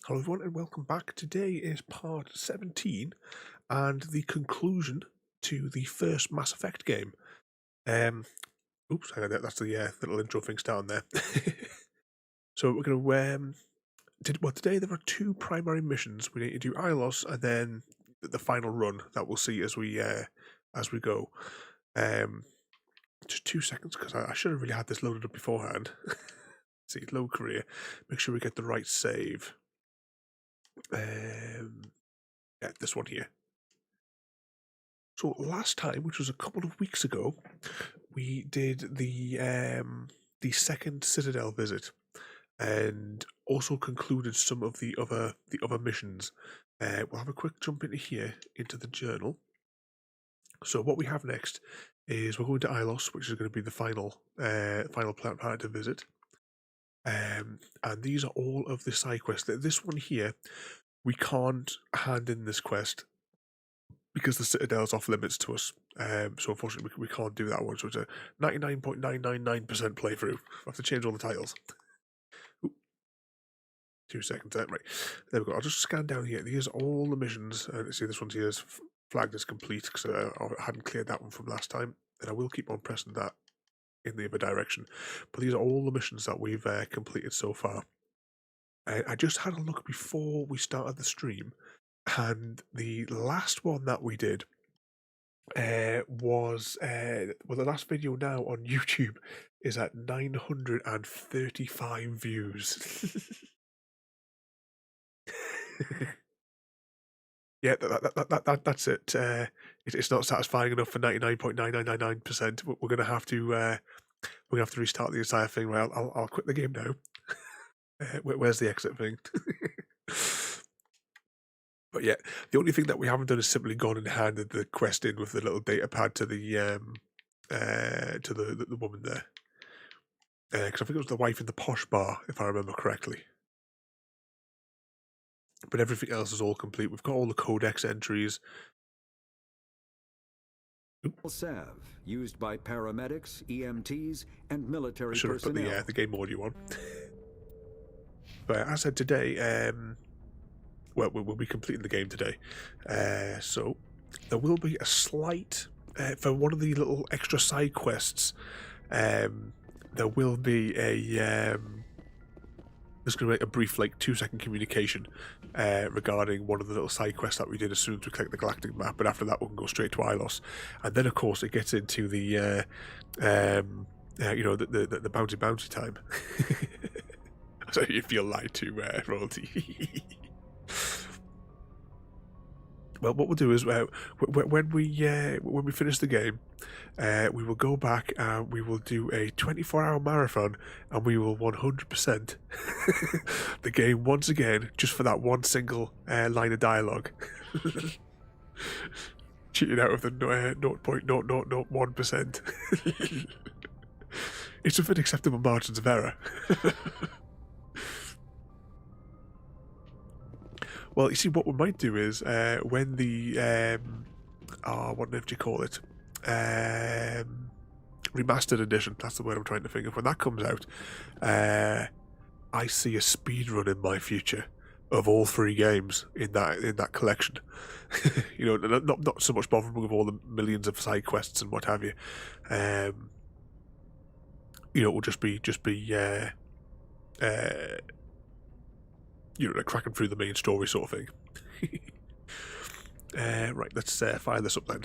Hello everyone and welcome back. Today is part 17 and the conclusion to the first Mass Effect game. Oops, hang on, that's the little intro thing down there. So we're going to, today there are two primary missions. We need to do Ilos and then the final run that we'll see as we go. Just 2 seconds because I should have really had this loaded up beforehand. See, load career, make sure we get the right save. Yeah, this one here. So last time, which was a couple of weeks ago, we did the second Citadel visit, and also concluded some of the other missions. We'll have a quick jump into here into the journal. So what we have next is we're going to Ilos, which is going to be the final planet to visit. And these are all of the side quests. This one here, we can't hand in this quest because the Citadel's off limits to us. So unfortunately, we can't do that one. So it's a 99.999% playthrough. I have to change all the titles. Ooh. 2 seconds there. Right, there we go. I'll just scan down here. These are all the missions. See, this one's here is flagged as complete because I hadn't cleared that one from last time, and I will keep on pressing that in the other direction. But these are all the missions that we've completed so far. I just had a look before we started the stream, and the last one that we did was the last video now on YouTube is at 935 views. Yeah, that's it. It's not satisfying enough for 99.9999%. We're gonna have to restart the entire thing. Right, I'll quit the game now. Where's the exit thing? But yeah, the only thing that we haven't done is simply gone and handed the quest in with the little data pad to the woman there, because I think it was the wife in the posh bar, if I remember correctly. But everything else is all complete. We've got all the codex entries. Salve used by paramedics, EMTs, and military personnel. Should have put the game audio on. But as I said today, well, we'll be completing the game today. So there will be a slight, for one of the little extra side quests, there will be a there's going to be a brief, like, 2-second communication regarding one of the little side quests that we did as soon as we click the galactic map, but after that we can go straight to Ilos. And then, of course, it gets into the, you know, the bouncy time. So you feel lied to, royalty. Well, what we'll do is when we finish the game, we will go back and we will do a 24-hour marathon, and we will 100% the game once again, just for that one single line of dialogue. Cheating out of the 0.0001%. It's within acceptable margins of error. Well, you see, what we might do is when the what do you call it? Remastered edition. That's the word I'm trying to think of. When that comes out, I see a speed run in my future of all 3 games in that collection. You know, not so much bothering with all the millions of side quests and what have you. You know, it will just be you know, like cracking through the main story sort of thing. Right, let's fire this up then.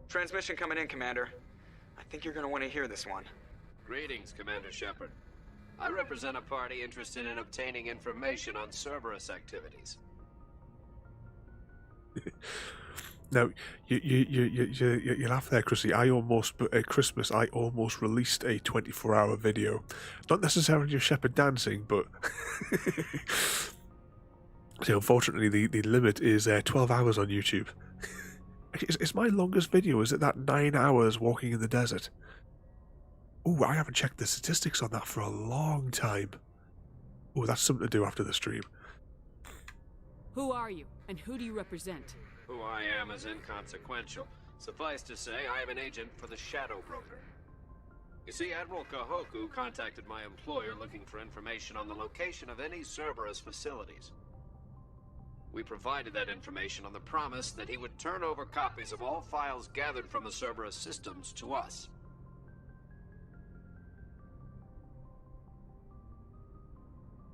Transmission coming in, Commander. I think you're going to want to hear this one. Greetings, Commander Shepard. I represent a party interested in obtaining information on Cerberus activities. Now, you laugh there, Chrissy. At Christmas, I almost released a 24-hour video. Not necessarily of Shepard dancing, but... So unfortunately, the limit is 12 hours on YouTube. It's my longest video. Is it that 9 hours walking in the desert? Oh, I haven't checked the statistics on that for a long time. Oh, that's something to do after the stream. Who are you, and who do you represent? Who I am is inconsequential. Suffice to say, I am an agent for the Shadow Broker. You see, Admiral Kahoku contacted my employer looking for information on the location of any Cerberus facilities. We provided that information on the promise that he would turn over copies of all files gathered from the Cerberus systems to us.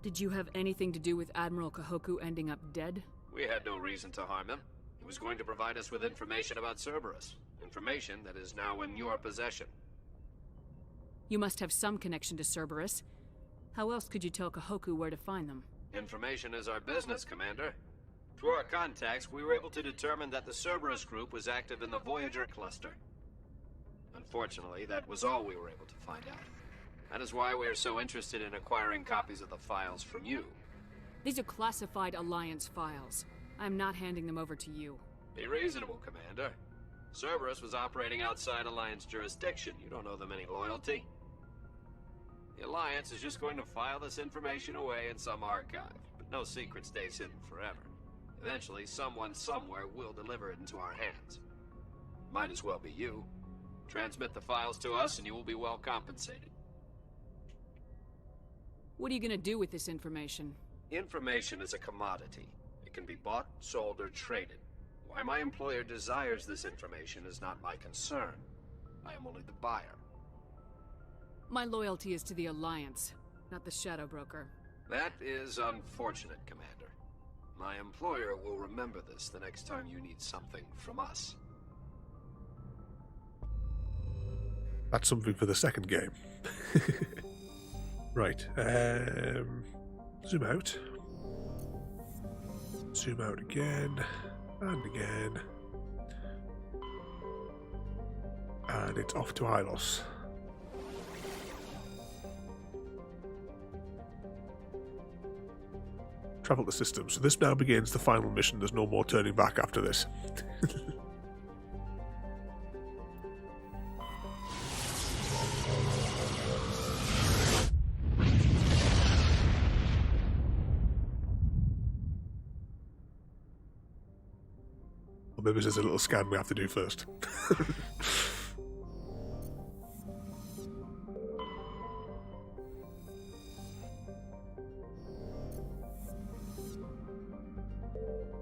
Did you have anything to do with Admiral Kahoku ending up dead? We had no reason to harm him. He was going to provide us with information about Cerberus. Information that is now in your possession. You must have some connection to Cerberus. How else could you tell Kahoku where to find them? Information is our business, Commander. Through our contacts, we were able to determine that the Cerberus group was active in the Voyager cluster. Unfortunately, that was all we were able to find out. That is why we are so interested in acquiring copies of the files from you. These are classified Alliance files. I'm not handing them over to you. Be reasonable, Commander. Cerberus was operating outside Alliance jurisdiction. You don't owe them any loyalty. The Alliance is just going to file this information away in some archive, but no secret stays hidden forever. Eventually, someone somewhere will deliver it into our hands. Might as well be you. Transmit the files to us and you will be well compensated. What are you gonna do with this information? Information is a commodity. It can be bought, sold, or traded. Why my employer desires this information is not my concern. I am only the buyer. My loyalty is to the Alliance, not the Shadow Broker. That is unfortunate, Commander. My employer will remember this the next time you need something from us. That's something for the second game. Right. Zoom out. Zoom out again. And again. And it's off to Ilos. Travel the system. So this now begins the final mission. There's no more turning back after this. Or maybe there's a little scan we have to do first.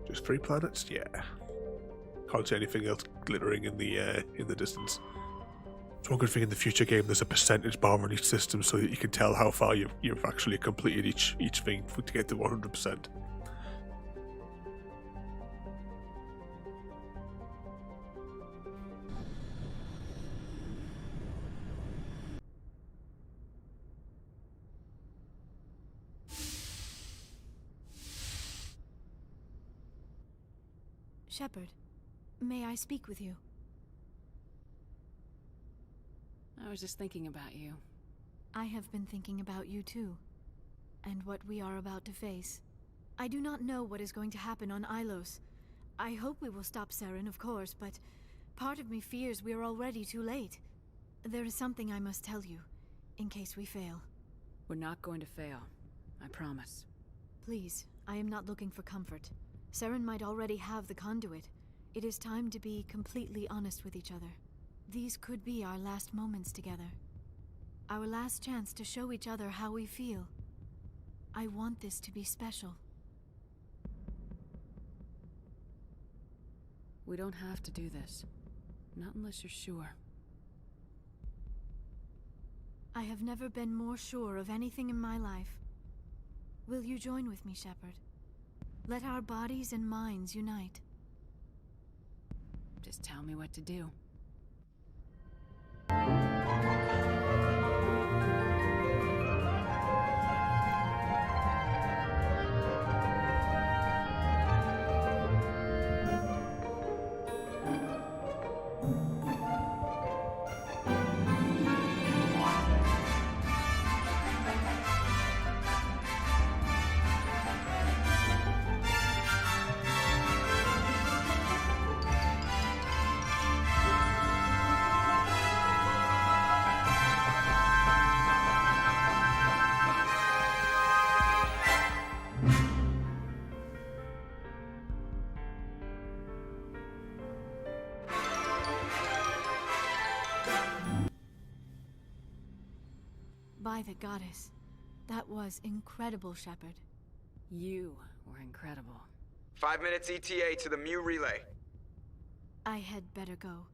Just 3 planets? Yeah. Can't see anything else glittering in the distance. It's one good thing in the future game there's a percentage bar on each system so that you can tell how far you've actually completed each thing to get to 100%. Shepard, may I speak with you? I was just thinking about you. I have been thinking about you too, and what we are about to face. I do not know what is going to happen on Ilos. I hope we will stop Saren, of course, but part of me fears we are already too late. There is something I must tell you, in case we fail. We're not going to fail. I promise. Please, I am not looking for comfort. Saren might already have the conduit. It is time to be completely honest with each other. These could be our last moments together. Our last chance to show each other how we feel. I want this to be special. We don't have to do this. Not unless you're sure. I have never been more sure of anything in my life. Will you join with me, Shepard? Let our bodies and minds unite. Just tell me what to do. By the goddess. That was incredible, Shepard. You were incredible. 5 minutes ETA to the Mu relay. I had better go.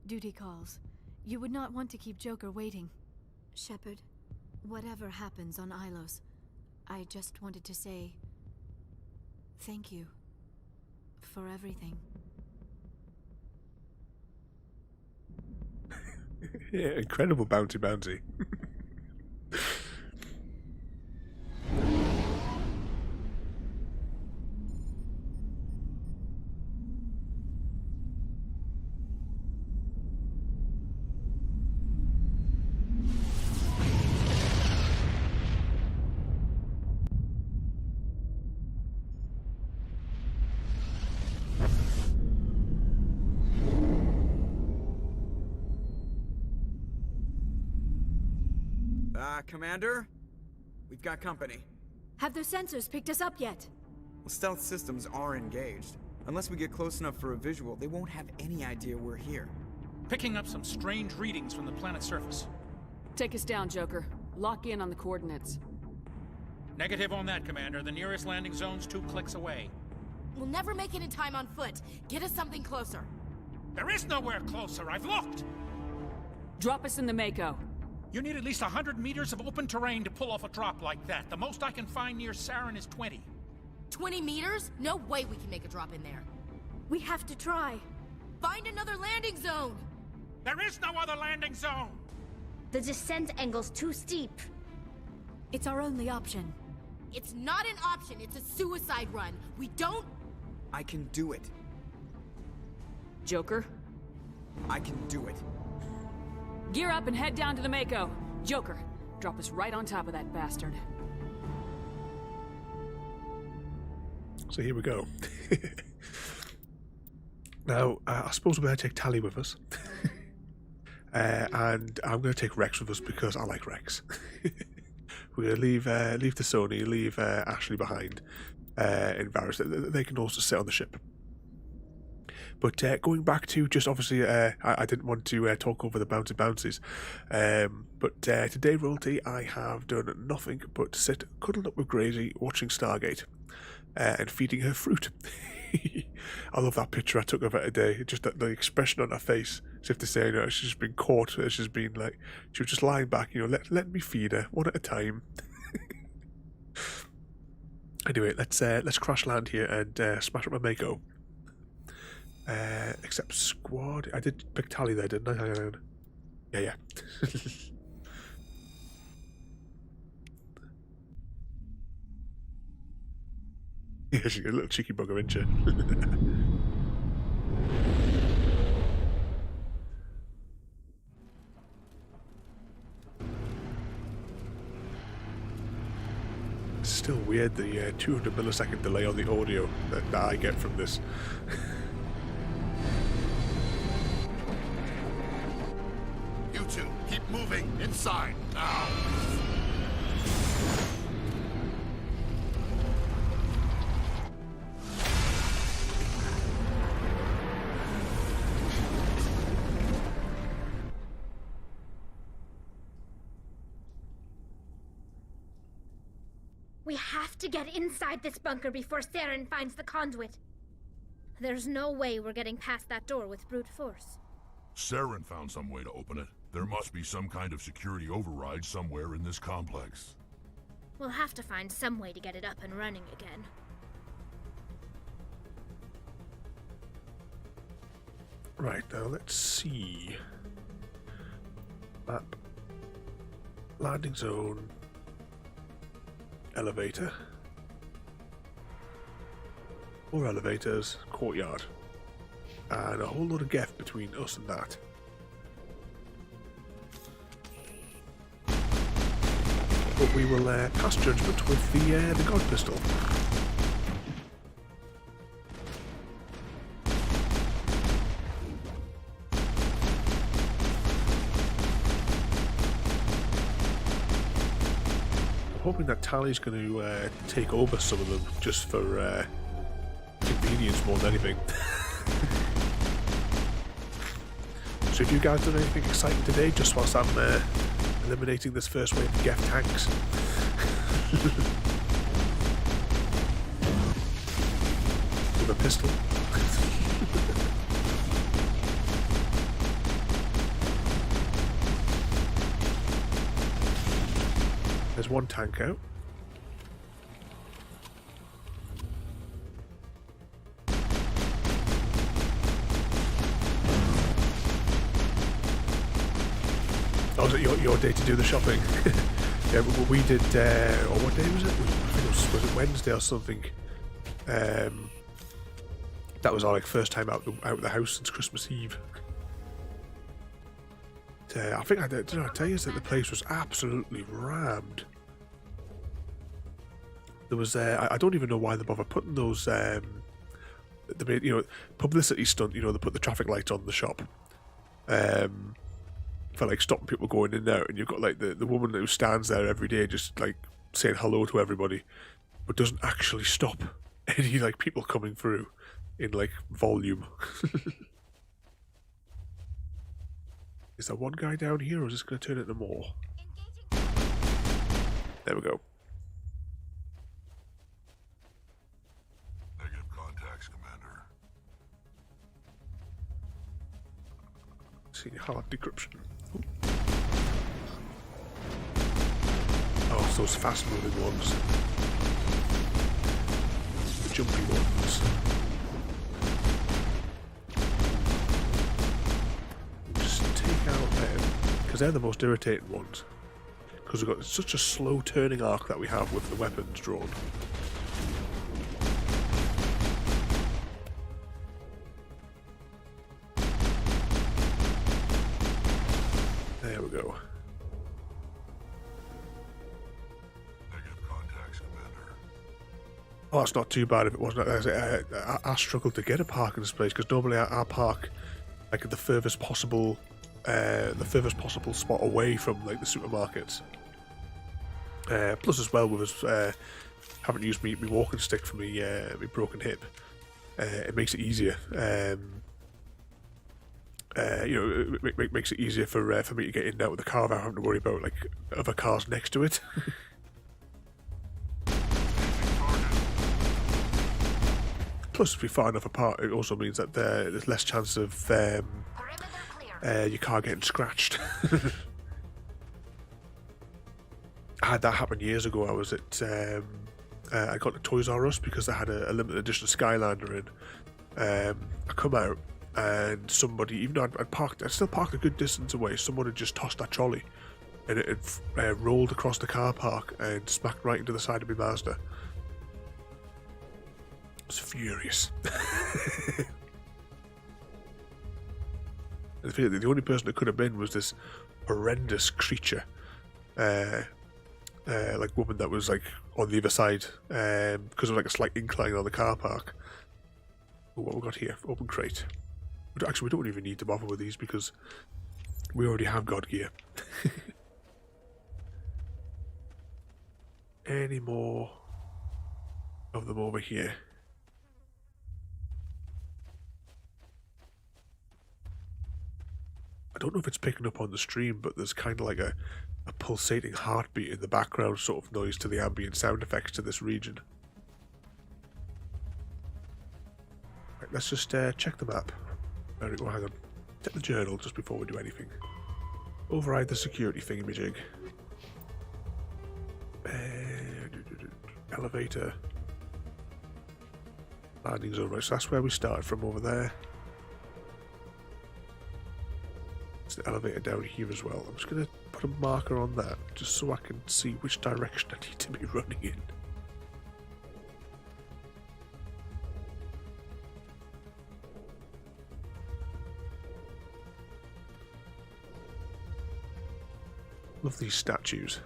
Duty calls. You would not want to keep Joker waiting. Shepard, whatever happens on Ilos, I just wanted to say... thank you. For everything. Yeah, incredible bouncy. Commander? We've got company. Have their sensors picked us up yet? Well, stealth systems are engaged. Unless we get close enough for a visual, they won't have any idea we're here. Picking up some strange readings from the planet's surface. Take us down, Joker. Lock in on the coordinates. Negative on that, Commander. The nearest landing zone's 2 clicks away. We'll never make it in time on foot. Get us something closer. There is nowhere closer. I've looked! Drop us in the Mako. You need at least 100 meters of open terrain to pull off a drop like that. The most I can find near Saren is 20. 20 meters? No way we can make a drop in there. We have to try. Find another landing zone! There is no other landing zone! The descent angle's too steep. It's our only option. It's not an option, it's a suicide run. We don't... I can do it. Joker, I can do it. gear up and head down to the Mako. Joker, drop us right on top of that bastard. So here we go. Now, I suppose we're going to take Tally with us. And I'm going to take Rex with us because I like Rex. We're going to leave the Sony, leave Ashley behind in Varus. They can also sit on the ship. But going back to just obviously, I didn't want to talk over the bouncies. But today, Royalty, I have done nothing but sit cuddled up with Gracie, watching Stargate, and feeding her fruit. I love that picture I took of her today. Just the expression on her face As if to say, she's just been caught. She's been like, she was just lying back, let me feed her one at a time. Anyway, let's crash land here and smash up my Mako. Except squad. I did pick tally there, didn't I? Hang on. Yeah. Yeah, she's a little cheeky bugger, isn't she? It's still weird, the 200 millisecond delay on the audio that I get from this. You two, keep moving inside now. We have to get inside this bunker before Saren finds the conduit. There's no way we're getting past that door with brute force. Saren found some way to open it. There must be some kind of security override somewhere in this complex. We'll have to find some way to get it up and running again. Right, now let's see. Map. Landing zone. Elevator. More elevators. Courtyard. And a whole lot of geth between us and that. But we will pass judgment with the God Pistol. I'm hoping that Tally's going to take over some of them just for convenience more than anything. So if you guys done anything exciting today, just whilst I'm eliminating this first wave of Geth tanks. With a pistol. There's one tank out. Oh, was it your day to do the shopping? Yeah, we did, or what day was it? I think was it Wednesday or something? That was our first time out of the house since Christmas Eve. I think I tell you that the place was absolutely rammed. There was I don't even know why they bother putting those publicity stunt. They put the traffic lights on the shop for stopping people going in there, and you've got the woman who stands there every day just saying hello to everybody, but doesn't actually stop any people coming through in volume. Is there one guy down here, or is this going to turn into more? There we go. Negative contacts, Commander. See, hard decryption. Ooh. Oh, it's those fast-moving ones. The jumpy ones. Out them because they're the most irritating ones, because we've got such a slow turning arc that we have with the weapons drawn. There we go. Negative contacts, Commander. Oh, that's not too bad if it wasn't. I struggled to get a parking space because normally I park at the furthest possible spot away from the supermarkets. Plus as well with us having used me walking stick for me broken hip, it makes it easier. It makes it easier for me to get in and out of the car without having to worry about other cars next to it. Plus, if we're far enough apart, it also means that there's less chance of your car getting scratched. I had that happen years ago. I was at I got to Toys R Us because they had a limited edition Skylander in. I come out and somebody, even though I'd still parked a good distance away, someone had just tossed that trolley and it had rolled across the car park and smacked right into the side of my Mazda. I was furious. I feel that the only person it could have been was this horrendous creature, like woman that was like on the other side, because of like a slight incline on the car park. Oh, what we got here? Open crate. Actually, we don't even need to bother with these because we already have God gear. Any more of them over here? I don't know if it's picking up on the stream, but there's kind of like a pulsating heartbeat in the background sort of noise to the ambient sound effects to this region. Right, let's just check the map. There we go, hang on. Check the journal just before we do anything. Override the security thingamajig. Elevator. Landing zone, right, so that's where we started from over there. There's the elevator down here as well. I'm just going to put a marker on that just so I can see which direction I need to be running in. Love these statues.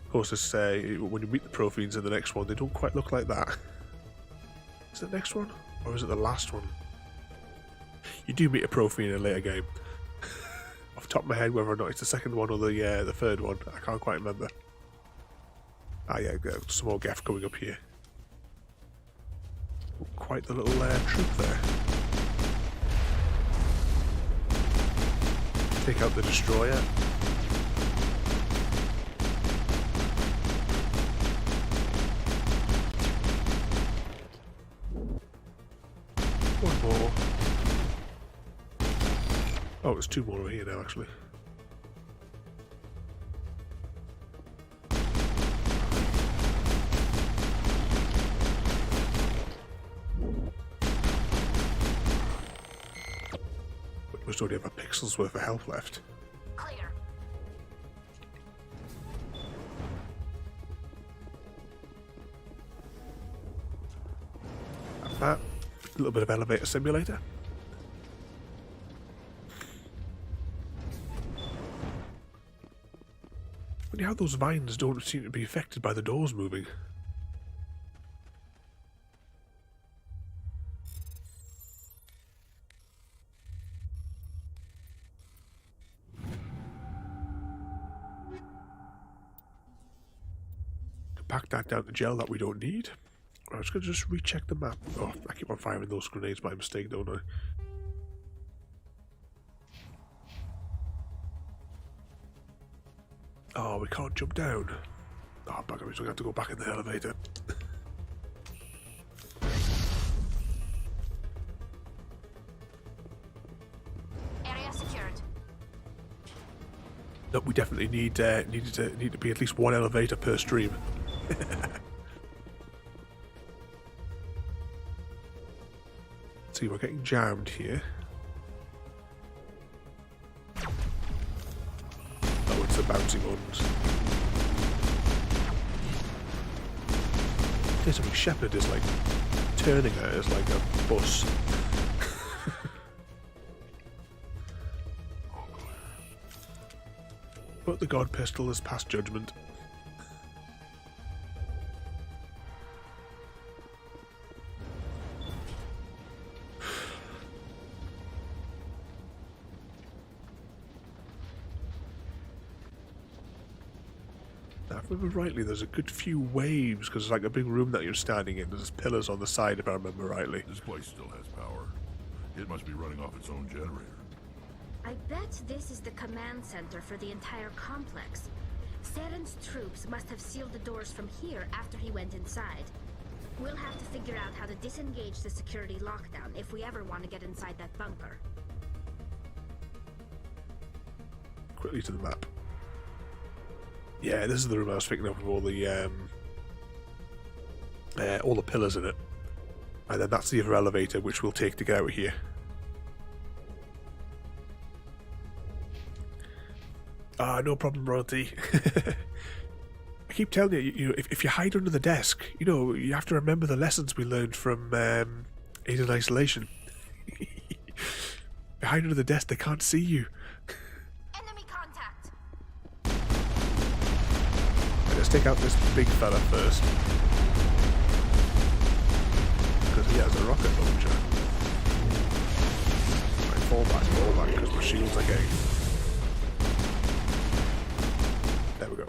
Of course, this, when you meet the Protheans in the next one, they don't quite look like that. Is it the next one? Or is it the last one? You do meet a Prothean in a later game. Off the top of my head, whether or not it's the second one or the third one, I can't quite remember. Ah yeah, some more gaff coming up here. Oh, quite the little troop there. Take out the destroyer. One more. Oh, there's two more over here now, actually. We must only have a pixel's worth of health left. Clear. Like that. A little bit of elevator simulator. Funny how those vines don't seem to be affected by the doors moving. Pack that down to gel that we don't need. I'm just going to just recheck the map. Oh, I keep on firing those grenades by mistake, don't I? Oh, we can't jump down. Oh, bugger, we're going to have to go back in the elevator. Area secured. Look, we definitely need to be at least one elevator per stream. See, we're getting jammed here. Oh, it's the bouncy ones. There's something Shepard is like turning her as like a bus. But the God Pistol is past judgment. If I remember rightly, there's a good few waves because it's like a big room that you're standing in. There's pillars on the side, if I remember rightly. This place still has power. It must be running off its own generator. I bet this is the command center for the entire complex. Saren's troops must have sealed the doors from here after he went inside. We'll have to figure out how to disengage the security lockdown if we ever want to get inside that bunker. quickly to the map. Yeah, this is the room I was thinking of with all the pillars in it. And then that's the other elevator which we'll take to get out of here. Ah, no problem, royalty. I keep telling you, you know, if you hide under the desk, you know, you have to remember the lessons we learned from Alien Isolation. If you hide under the desk, they can't see you. Enemy contact. Let's take out this big fella first. Because he has a rocket launcher. Right, fall back, because my shields are getting. There we go.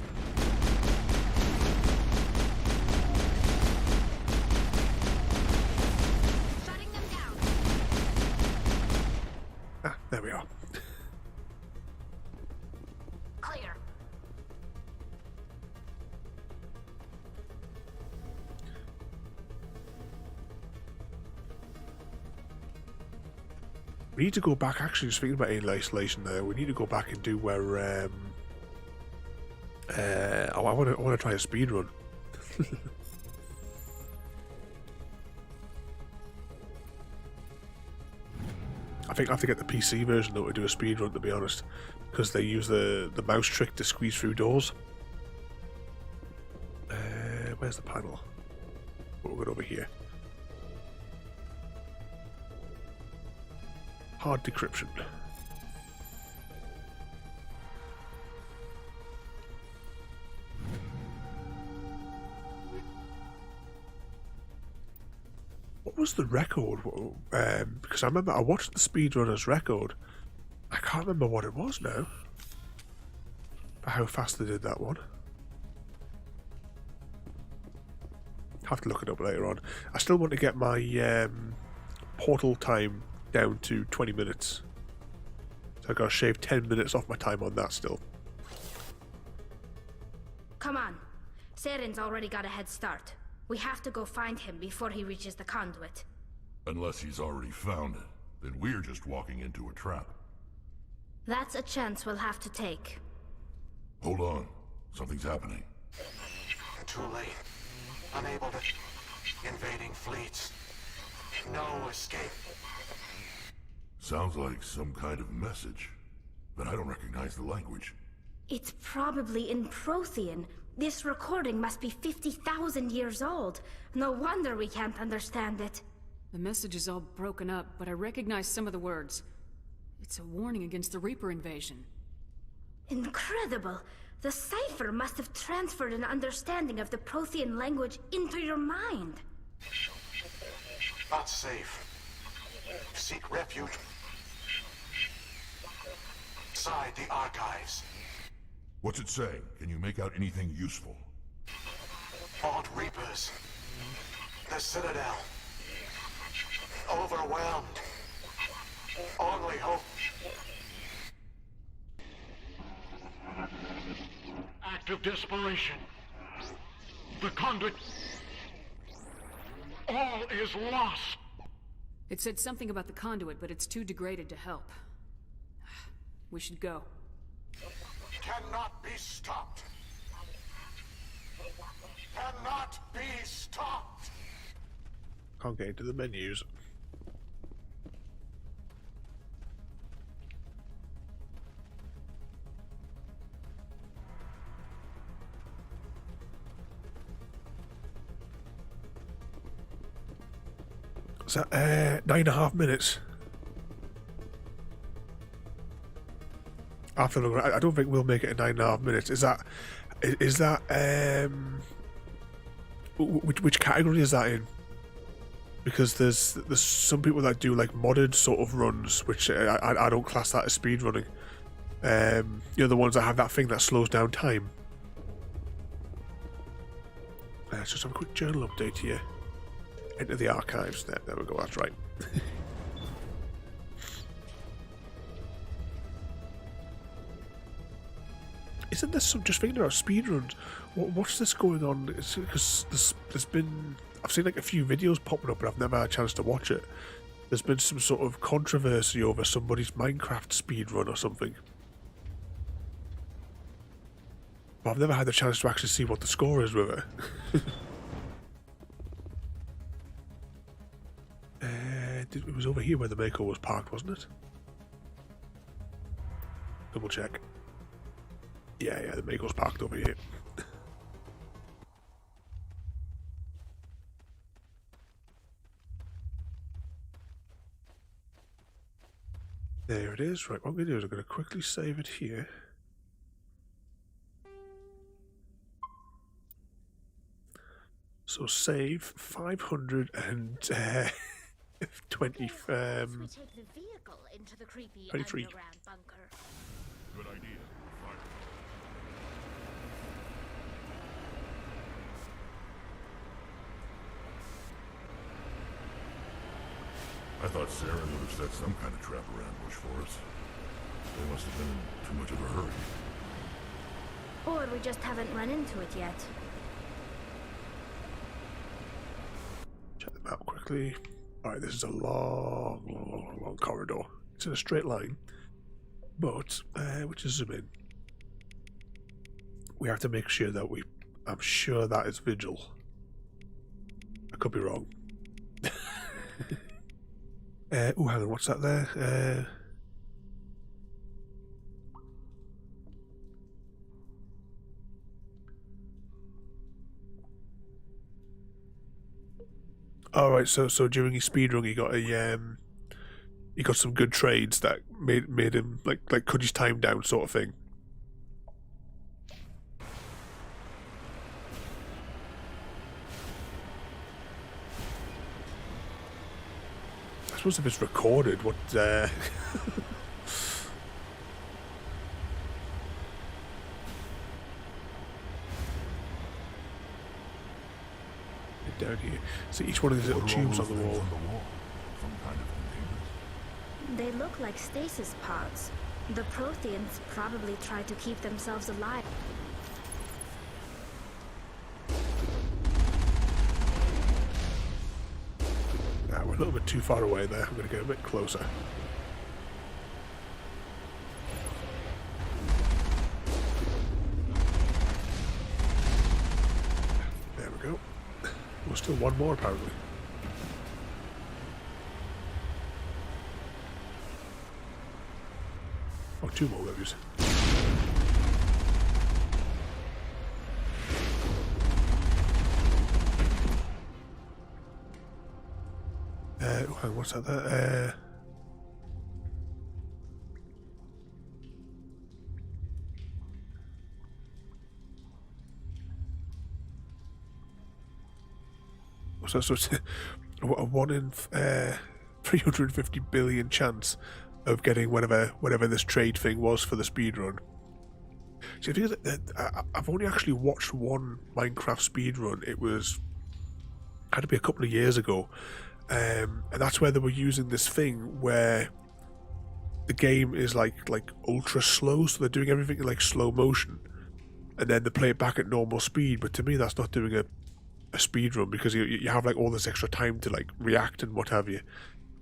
Shutting them down. Ah, there we are. Clear. We need to go back, actually, just thinking about Alien Isolation there, we need to go back and do where, I want to try a speed run. I think I have to get the PC version though to do a speed run, to be honest, because they use the mouse trick to squeeze through doors. Where's the panel? We'll go over here. Hard decryption. What was the record? Because I remember I watched the speedrunner's record. I can't remember what it was now. For how fast they did that one. Have to look it up later on. I still want to get my portal time down to 20 minutes. So I've got to shave 10 minutes off my time on that still. Come on. Saren's already got a head start. We have to go find him before he reaches the conduit. Unless he's already found it, then we're just walking into a trap. That's a chance we'll have to take. Hold on. Something's happening. Too late. Unable to... Invading fleets. No escape. Sounds like some kind of message, but I don't recognize the language. It's probably in Prothean. This recording must be 50,000 years old. No wonder we can't understand it. The message is all broken up, but I recognize some of the words. It's a warning against the Reaper invasion. Incredible! The cipher must have transferred an understanding of the Prothean language into your mind. Not safe. Seek refuge. Inside the archives. What's it saying? Can you make out anything useful? Fought Reapers. The Citadel. Overwhelmed. Only hope. Act of desperation. The conduit. All is lost. It said something about the conduit, but it's too degraded to help. We should go. Cannot be stopped. Cannot be stopped. Can't get into the menus. Is that 9.5 minutes? After look, I don't think we'll make it in 9.5 minutes. Is that which category is that in? Because there's some people that do like modded sort of runs, which I don't class that as speed running. You know, the ones that have that thing that slows down time. Let's just have a quick journal update here. Enter the archives. There we go. That's right. Isn't this some, just thinking about speedruns? What's this going on? Because there's been, I've seen like a few videos popping up, but I've never had a chance to watch it. There's been some sort of controversy over somebody's Minecraft speedrun or something. Well, I've never had the chance to actually see what the score is with it. It was over here where the Mako was parked, wasn't it? Double check. Yeah, the Mako's parked over here. There it is. Right, what I'm going to do is I'm going to quickly save it here. So save 520. We take the vehicle into the creepy 23. underground bunker. Good idea. Fire. I thought Saren would have set some kind of trap or ambush for us. They must have been in too much of a hurry. Or we just haven't run into it yet. Check them out quickly. Alright, this is a long corridor. It's in a straight line. But, which is zoom in. We have to make sure that I'm sure that is Vigil. I could be wrong. Oh, hang on, what's that there? All right, so during his speedrun, he got some good trades that made him like cut his time down, sort of thing. I suppose if it's recorded, what? Down here. See each one of these little tubes on the wall. Some kind of containers. They look like stasis pods. The Protheans probably tried to keep themselves alive. Nah, we're a little bit too far away there. I'm going to get a bit closer. There we go. There's still one more, apparently. Oh, two more movies. What's that there? So it's a 1 in 350 billion chance of getting whatever this trade thing was for the speedrun. See, the thing is that I've only actually watched one Minecraft speedrun. It had to be a couple of years ago, and that's where they were using this thing where the game is like ultra slow, so they're doing everything in like slow motion, and then they play it back at normal speed. But to me, that's not doing a speed run, because you have like all this extra time to like react and what have you.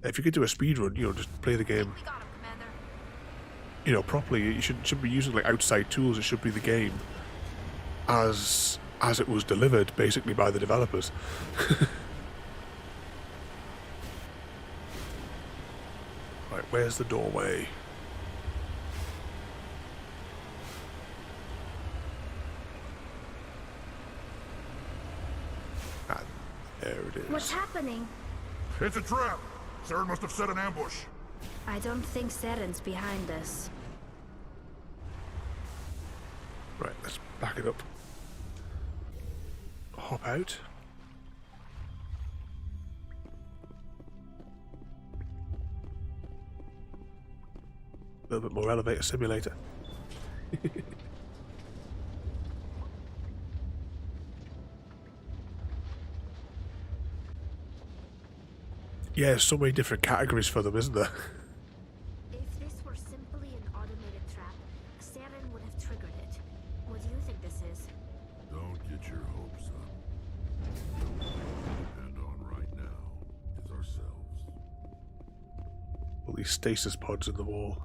If you could do a speed run, just play the game, properly. You shouldn't be using like outside tools. It should be the game as it was delivered, basically, by the developers. Right, where's the doorway? There it is. What's happening? It's a trap! Saren must have set an ambush. I don't think Saren's behind us. Right, let's back it up. Hop out. A little bit more elevator simulator. Yeah, so many different categories for them, isn't there? If this were simply an automated trap, Saren would have triggered it. What do you think this is? Don't get your hopes up. The only thing we depend on right now is ourselves. All these stasis pods in the wall.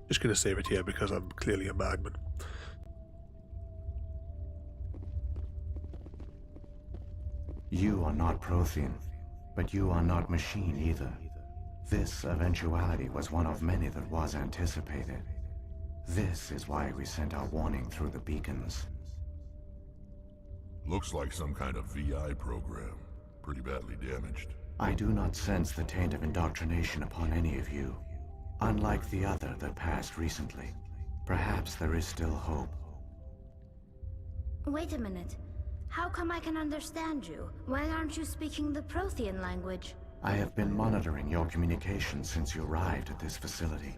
Just going to save it here because I'm clearly a madman. You are not Prothean, but you are not machine either. This eventuality was one of many that was anticipated. This is why we sent our warning through the beacons. Looks like some kind of VI program. Pretty badly damaged. I do not sense the taint of indoctrination upon any of you. Unlike the other that passed recently. Perhaps there is still hope. Wait a minute. How come I can understand you? Why aren't you speaking the Prothean language? I have been monitoring your communications since you arrived at this facility.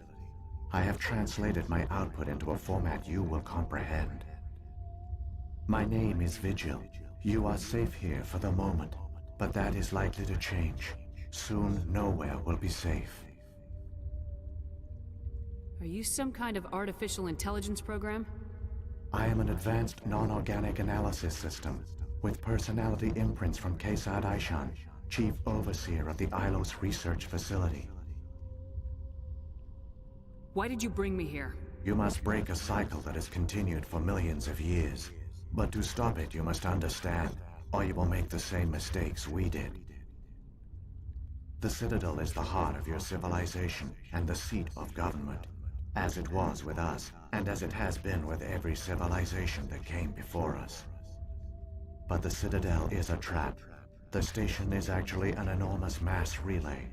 I have translated my output into a format you will comprehend. My name is Vigil. You are safe here for the moment, but that is likely to change. Soon, nowhere will be safe. Are you some kind of artificial intelligence program? I am an advanced non-organic analysis system, with personality imprints from Kesad Aishan, Chief Overseer of the Ilos Research Facility. Why did you bring me here? You must break a cycle that has continued for millions of years. But to stop it, you must understand, or you will make the same mistakes we did. The Citadel is the heart of your civilization and the seat of government, as it was with us, and as it has been with every civilization that came before us. But the Citadel is a trap. The station is actually an enormous mass relay,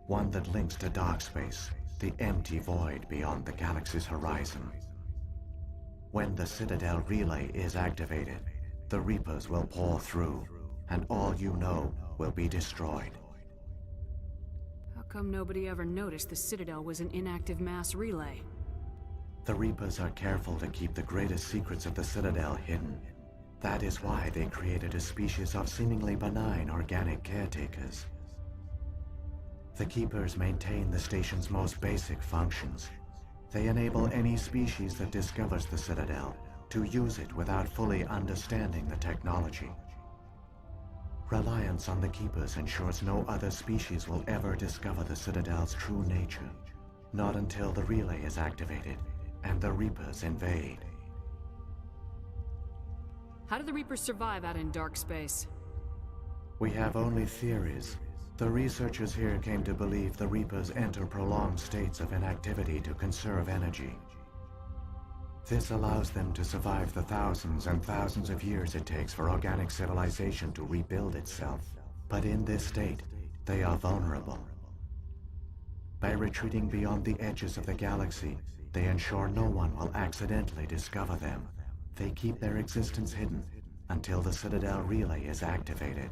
one that links to dark space, the empty void beyond the galaxy's horizon. When the Citadel relay is activated, the Reapers will pour through, and all you know will be destroyed. How come nobody ever noticed the Citadel was an inactive mass relay? The Reapers are careful to keep the greatest secrets of the Citadel hidden. That is why they created a species of seemingly benign organic caretakers. The Keepers maintain the station's most basic functions. They enable any species that discovers the Citadel to use it without fully understanding the technology. Reliance on the Keepers ensures no other species will ever discover the Citadel's true nature. Not until the relay is activated and the Reapers invade. How do the Reapers survive out in dark space? We have only theories. The researchers here came to believe the Reapers enter prolonged states of inactivity to conserve energy. This allows them to survive the thousands and thousands of years it takes for organic civilization to rebuild itself. But in this state, they are vulnerable. By retreating beyond the edges of the galaxy, they ensure no one will accidentally discover them. They keep their existence hidden until the Citadel relay is activated.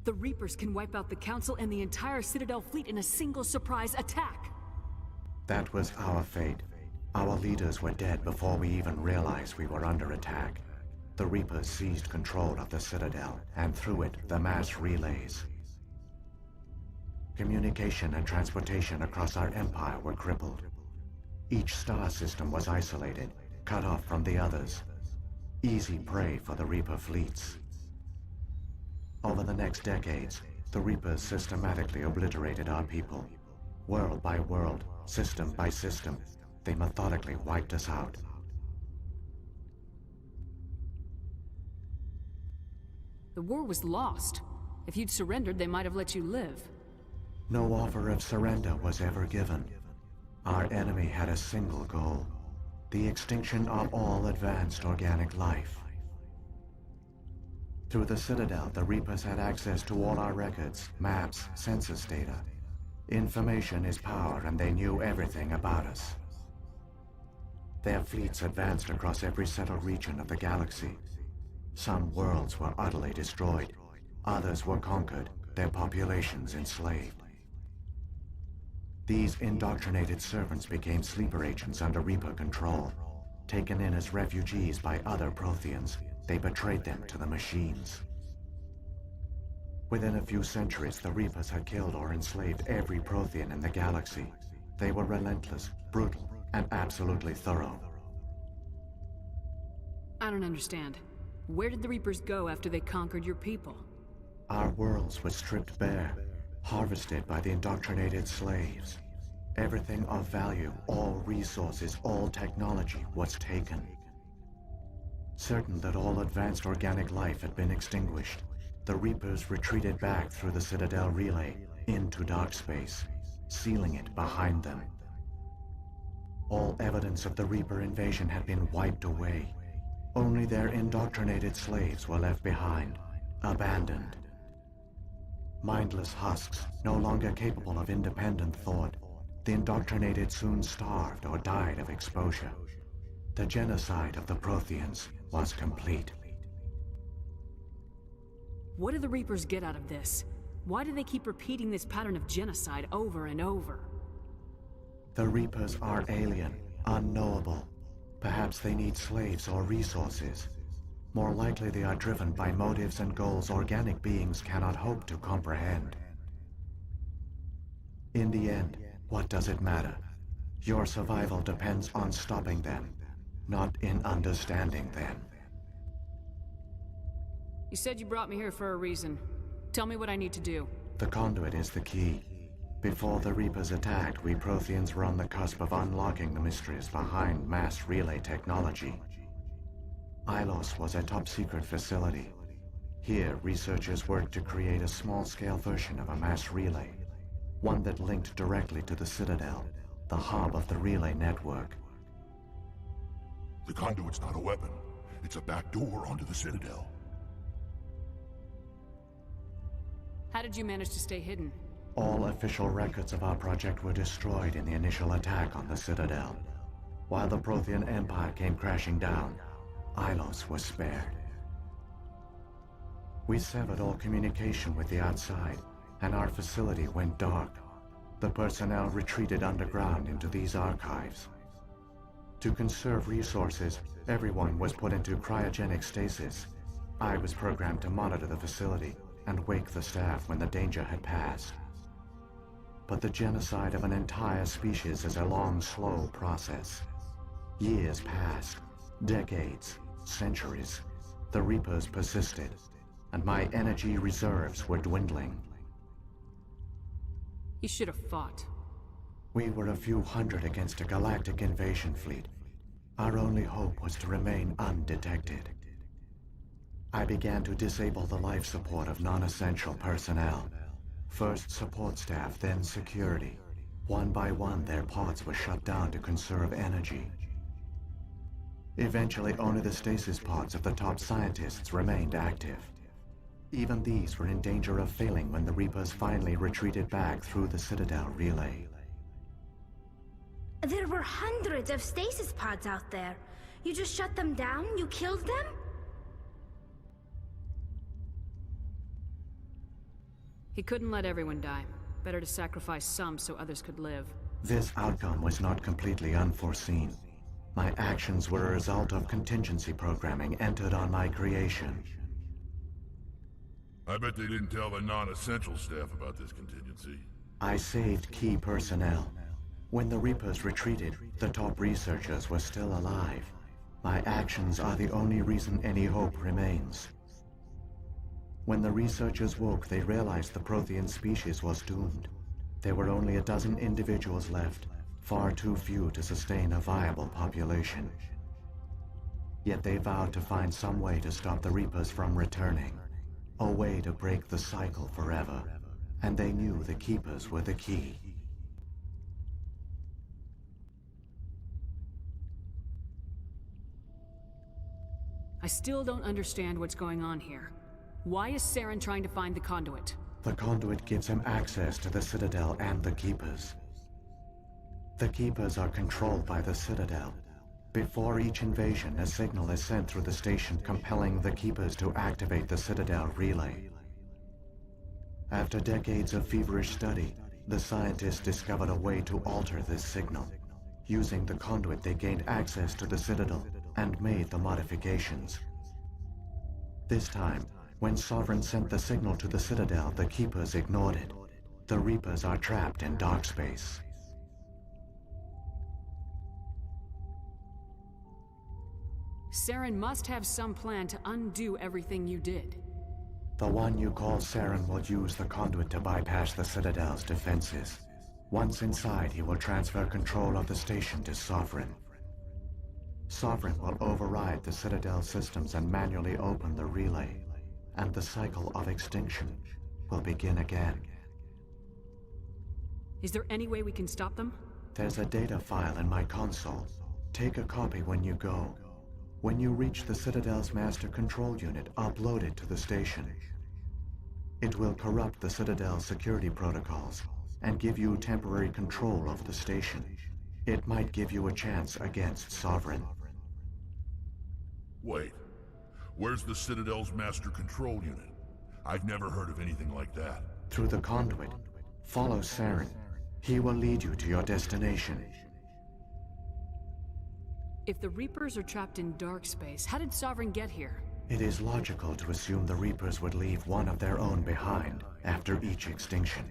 The Reapers can wipe out the Council and the entire Citadel fleet in a single surprise attack! That was our fate. Our leaders were dead before we even realized we were under attack. The Reapers seized control of the Citadel, and through it, the mass relays. Communication and transportation across our empire were crippled. Each star system was isolated, cut off from the others. Easy prey for the Reaper fleets. Over the next decades, the Reapers systematically obliterated our people. World by world, system by system, they methodically wiped us out. The war was lost. If you'd surrendered, they might have let you live. No offer of surrender was ever given. Our enemy had a single goal: the extinction of all advanced organic life. Through the Citadel, the Reapers had access to all our records, maps, census data. Information is power, and they knew everything about us. Their fleets advanced across every settled region of the galaxy. Some worlds were utterly destroyed. Others were conquered, their populations enslaved. These indoctrinated servants became sleeper agents under Reaper control. Taken in as refugees by other Protheans, they betrayed them to the machines. Within a few centuries, the Reapers had killed or enslaved every Prothean in the galaxy. They were relentless, brutal, and absolutely thorough. I don't understand. Where did the Reapers go after they conquered your people? Our worlds were stripped bare, harvested by the indoctrinated slaves. Everything of value, all resources, all technology was taken. Certain that all advanced organic life had been extinguished, the Reapers retreated back through the Citadel relay into dark space, sealing it behind them. All evidence of the Reaper invasion had been wiped away. Only their indoctrinated slaves were left behind, abandoned. Mindless husks, no longer capable of independent thought, the indoctrinated soon starved or died of exposure. The genocide of the Protheans was complete. What do the Reapers get out of this? Why do they keep repeating this pattern of genocide over and over? The Reapers are alien, unknowable. Perhaps they need slaves or resources. More likely they are driven by motives and goals organic beings cannot hope to comprehend. In the end, what does it matter? Your survival depends on stopping them, not in understanding them. You said you brought me here for a reason. Tell me what I need to do. The conduit is the key. Before the Reapers attacked, we Protheans were on the cusp of unlocking the mysteries behind mass relay technology. Ilos was a top-secret facility. Here, researchers worked to create a small-scale version of a mass relay, one that linked directly to the Citadel, the hub of the relay network. The conduit's not a weapon. It's a back door onto the Citadel. How did you manage to stay hidden? All official records of our project were destroyed in the initial attack on the Citadel. While the Prothean Empire came crashing down, Ilos was spared. We severed all communication with the outside, and our facility went dark. The personnel retreated underground into these archives. To conserve resources, everyone was put into cryogenic stasis. I was programmed to monitor the facility and wake the staff when the danger had passed. But the genocide of an entire species is a long, slow process. Years passed, decades, centuries. The Reapers persisted, and my energy reserves were dwindling. You should have fought. We were a few hundred against a galactic invasion fleet. Our only hope was to remain undetected. I began to disable the life support of non-essential personnel. First support staff, then security. One by one, their pods were shut down to conserve energy. Eventually, only the stasis pods of the top scientists remained active. Even these were in danger of failing when the Reapers finally retreated back through the Citadel relay. There were hundreds of stasis pods out there. You just shut them down? You killed them? He couldn't let everyone die. Better to sacrifice some so others could live. This outcome was not completely unforeseen. My actions were a result of contingency programming entered on my creation. I bet they didn't tell the non-essential staff about this contingency. I saved key personnel. When the Reapers retreated, the top researchers were still alive. My actions are the only reason any hope remains. When the researchers woke, they realized the Prothean species was doomed. There were only a dozen individuals left, far too few to sustain a viable population. Yet they vowed to find some way to stop the Reapers from returning, a way to break the cycle forever, and they knew the Keepers were the key. I still don't understand what's going on here. Why is Saren trying to find the conduit? The conduit gives him access to the Citadel and the Keepers. The Keepers are controlled by the Citadel. Before each invasion, a signal is sent through the station compelling the Keepers to activate the Citadel relay. After decades of feverish study, the scientists discovered a way to alter this signal. Using the conduit, they gained access to the Citadel and made the modifications. This time, when Sovereign sent the signal to the Citadel, the Keepers ignored it. The Reapers are trapped in dark space. Saren must have some plan to undo everything you did. The one you call Saren will use the conduit to bypass the Citadel's defenses. Once inside, he will transfer control of the station to Sovereign. Sovereign will override the Citadel systems and manually open the relay, and the cycle of extinction will begin again. Is there any way we can stop them? There's a data file in my console. Take a copy when you go. When you reach the Citadel's master control unit, upload it to the station. It will corrupt the Citadel's security protocols and give you temporary control of the station. It might give you a chance against Sovereign. Wait. Where's the Citadel's master control unit? I've never heard of anything like that. Through the conduit. Follow Saren. He will lead you to your destination. If the Reapers are trapped in dark space, how did Sovereign get here? It is logical to assume the Reapers would leave one of their own behind after each extinction.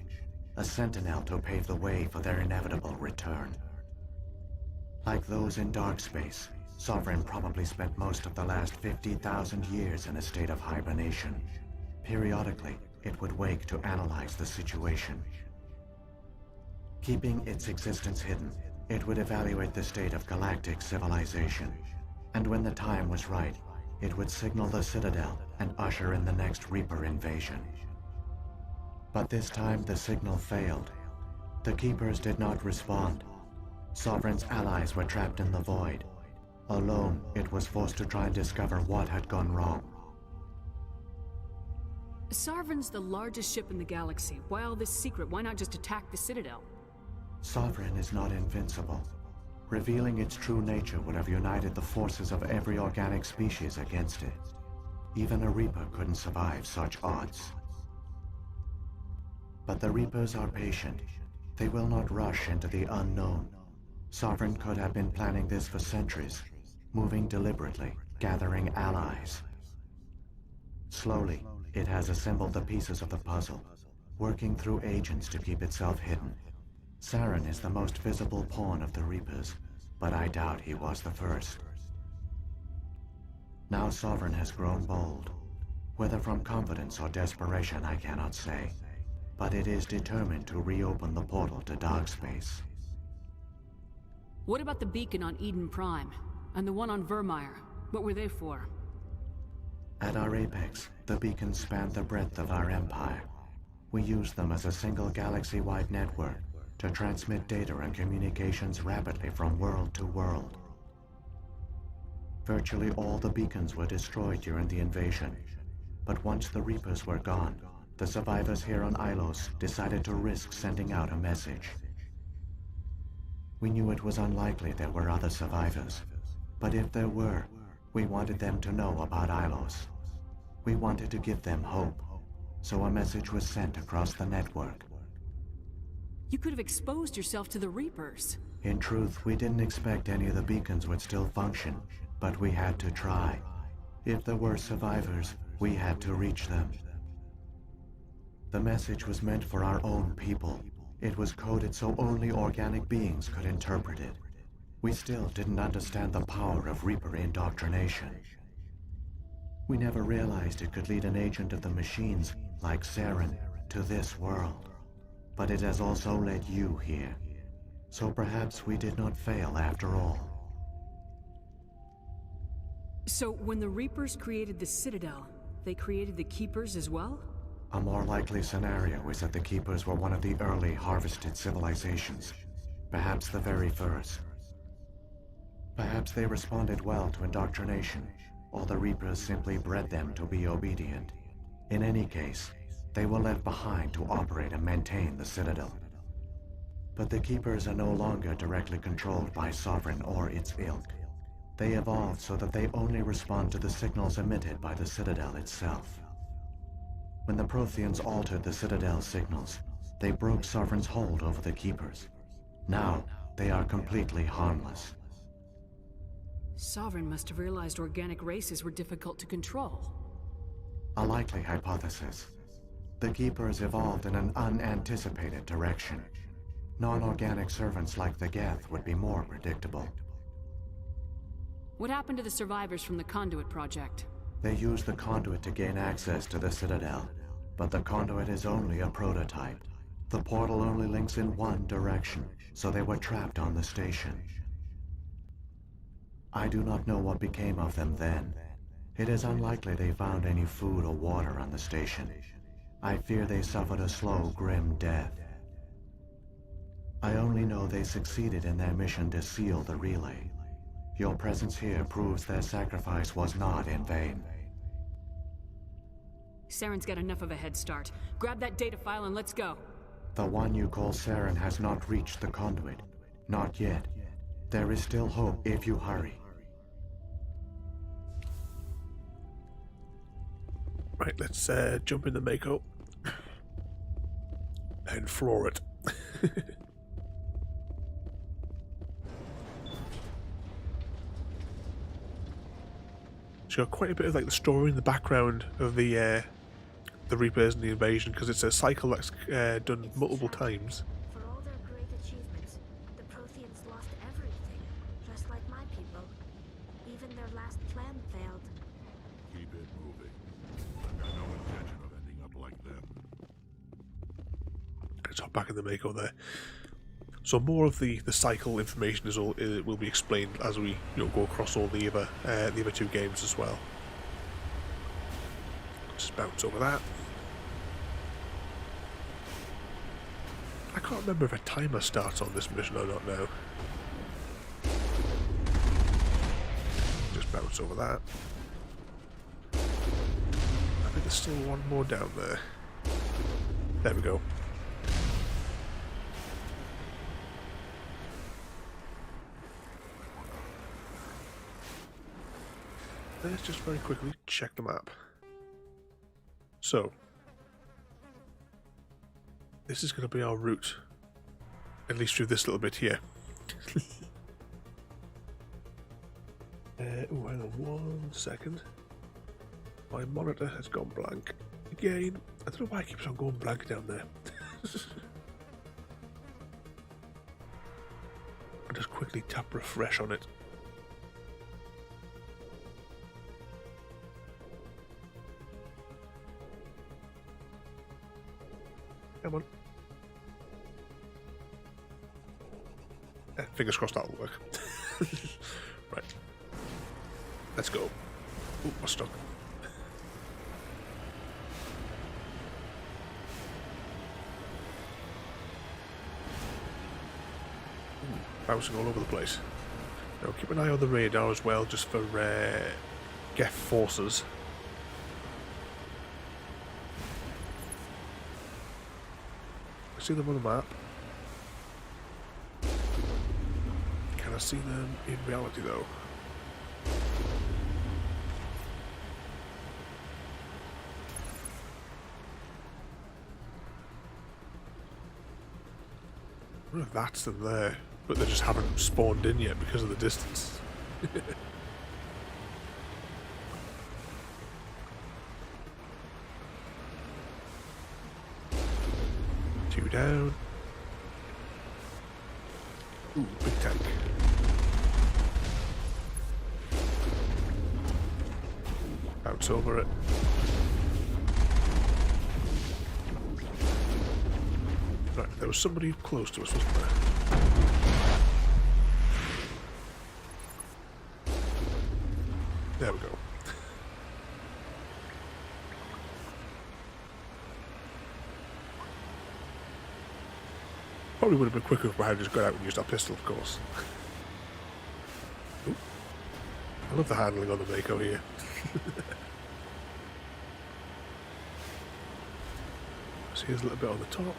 A sentinel to pave the way for their inevitable return. Like those in dark space, Sovereign probably spent most of the last 50,000 years in a state of hibernation. Periodically, it would wake to analyze the situation. Keeping its existence hidden, it would evaluate the state of galactic civilization. And when the time was right, it would signal the Citadel and usher in the next Reaper invasion. But this time the signal failed. The Keepers did not respond. Sovereign's allies were trapped in the void. Alone, it was forced to try and discover what had gone wrong. Sovereign's the largest ship in the galaxy. Why all this secret? Why not just attack the Citadel? Sovereign is not invincible. Revealing its true nature would have united the forces of every organic species against it. Even a Reaper couldn't survive such odds. But the Reapers are patient. They will not rush into the unknown. Sovereign could have been planning this for centuries, moving deliberately, gathering allies. Slowly, it has assembled the pieces of the puzzle, working through agents to keep itself hidden. Saren is the most visible pawn of the Reapers, but I doubt he was the first. Now Sovereign has grown bold. Whether from confidence or desperation, I cannot say. But it is determined to reopen the portal to dark space. What about the beacon on Eden Prime? And the one on Vermeer? What were they for? At our apex, the beacons spanned the breadth of our empire. We used them as a single galaxy-wide network to transmit data and communications rapidly from world to world. Virtually all the beacons were destroyed during the invasion, but once the Reapers were gone, the survivors here on Ilos decided to risk sending out a message. We knew it was unlikely there were other survivors, but if there were, we wanted them to know about Ilos. We wanted to give them hope, so a message was sent across the network. You could have exposed yourself to the Reapers. In truth, we didn't expect any of the beacons would still function, but we had to try. If there were survivors, we had to reach them. The message was meant for our own people. It was coded so only organic beings could interpret it. We still didn't understand the power of Reaper indoctrination. We never realized it could lead an agent of the machines, like Saren, to this world. But it has also led you here. So perhaps we did not fail after all. So when the Reapers created the Citadel, they created the Keepers as well? A more likely scenario is that the Keepers were one of the early harvested civilizations. Perhaps the very first. Perhaps they responded well to indoctrination, or the Reapers simply bred them to be obedient. In any case, they were left behind to operate and maintain the Citadel. But the Keepers are no longer directly controlled by Sovereign or its ilk. They evolved so that they only respond to the signals emitted by the Citadel itself. When the Protheans altered the Citadel's signals, they broke Sovereign's hold over the Keepers. Now, they are completely harmless. Sovereign must have realized organic races were difficult to control. A likely hypothesis. The Keepers evolved in an unanticipated direction. Non-organic servants like the Geth would be more predictable. What happened to the survivors from the Conduit project? They used the Conduit to gain access to the Citadel, but the Conduit is only a prototype. The portal only links in one direction, so they were trapped on the station. I do not know what became of them then. It is unlikely they found any food or water on the station. I fear they suffered a slow, grim death. I only know they succeeded in their mission to seal the relay. Your presence here proves their sacrifice was not in vain. Saren's got enough of a head start. Grab that data file and let's go. The one you call Saren has not reached the conduit. Not yet. There is still hope if you hurry. Right, let's jump in the Mako and floor it. It's got quite a bit of like the story in the background of the Reapers and the invasion, because it's a cycle that's done multiple times. For all their great achievements, the Protheans lost everything, just like my people. Even their last plan failed. Keep it moving. I've got no intention of ending up like them. Let's hop back in the Mako there. So more of the cycle information will be explained as we go across all the other two games as well. Just bounce over that. I can't remember if a timer starts on this mission or not now. Just bounce over that. I think there's still one more down there. There we go. Let's just very quickly check the map. So, this is going to be our route, at least through this little bit here. Oh, hang on 1 second. My monitor has gone blank again. I don't know why it keeps on going blank down there. I'll just quickly tap refresh on it. Come on. Fingers crossed that'll work. Right. Let's go. Ooh, we're stuck. Ooh, bouncing all over the place. Now keep an eye on the radar as well, just for Geth forces. See them on the map. Can I see them in reality though? I wonder if that's them there, but they just haven't spawned in yet because of the distance. Two down. Ooh, big tank. Bounce over it. Right, there was somebody close to us, wasn't there? There we go. Probably would have been quicker if I had just got out and used our pistol, of course. Ooh. I love the handling on the Mako here. So here's a little bit on the top.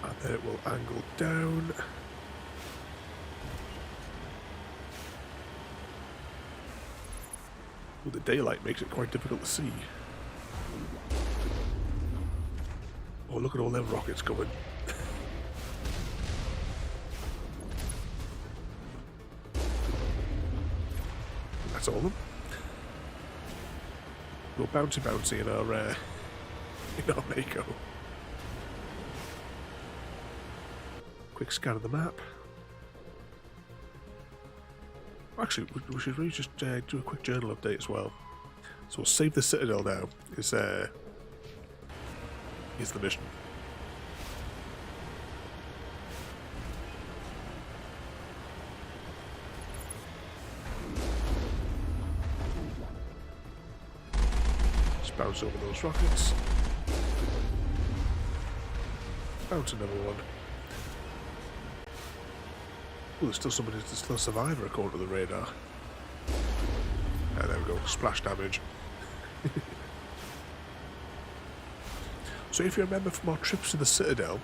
And then it will angle down. Ooh, the daylight makes it quite difficult to see. Oh, look at all them rockets coming. That's all of them. Go bouncy in our Mako. Quick scan of the map. Actually, we should really just do a quick journal update as well. So we'll save the Citadel now. Is the mission. bounce over those rockets. Bounce another one. Oh, there's still somebody, there's still a survivor according to the radar. And there we go, splash damage. So if you remember from our trips to the Citadel,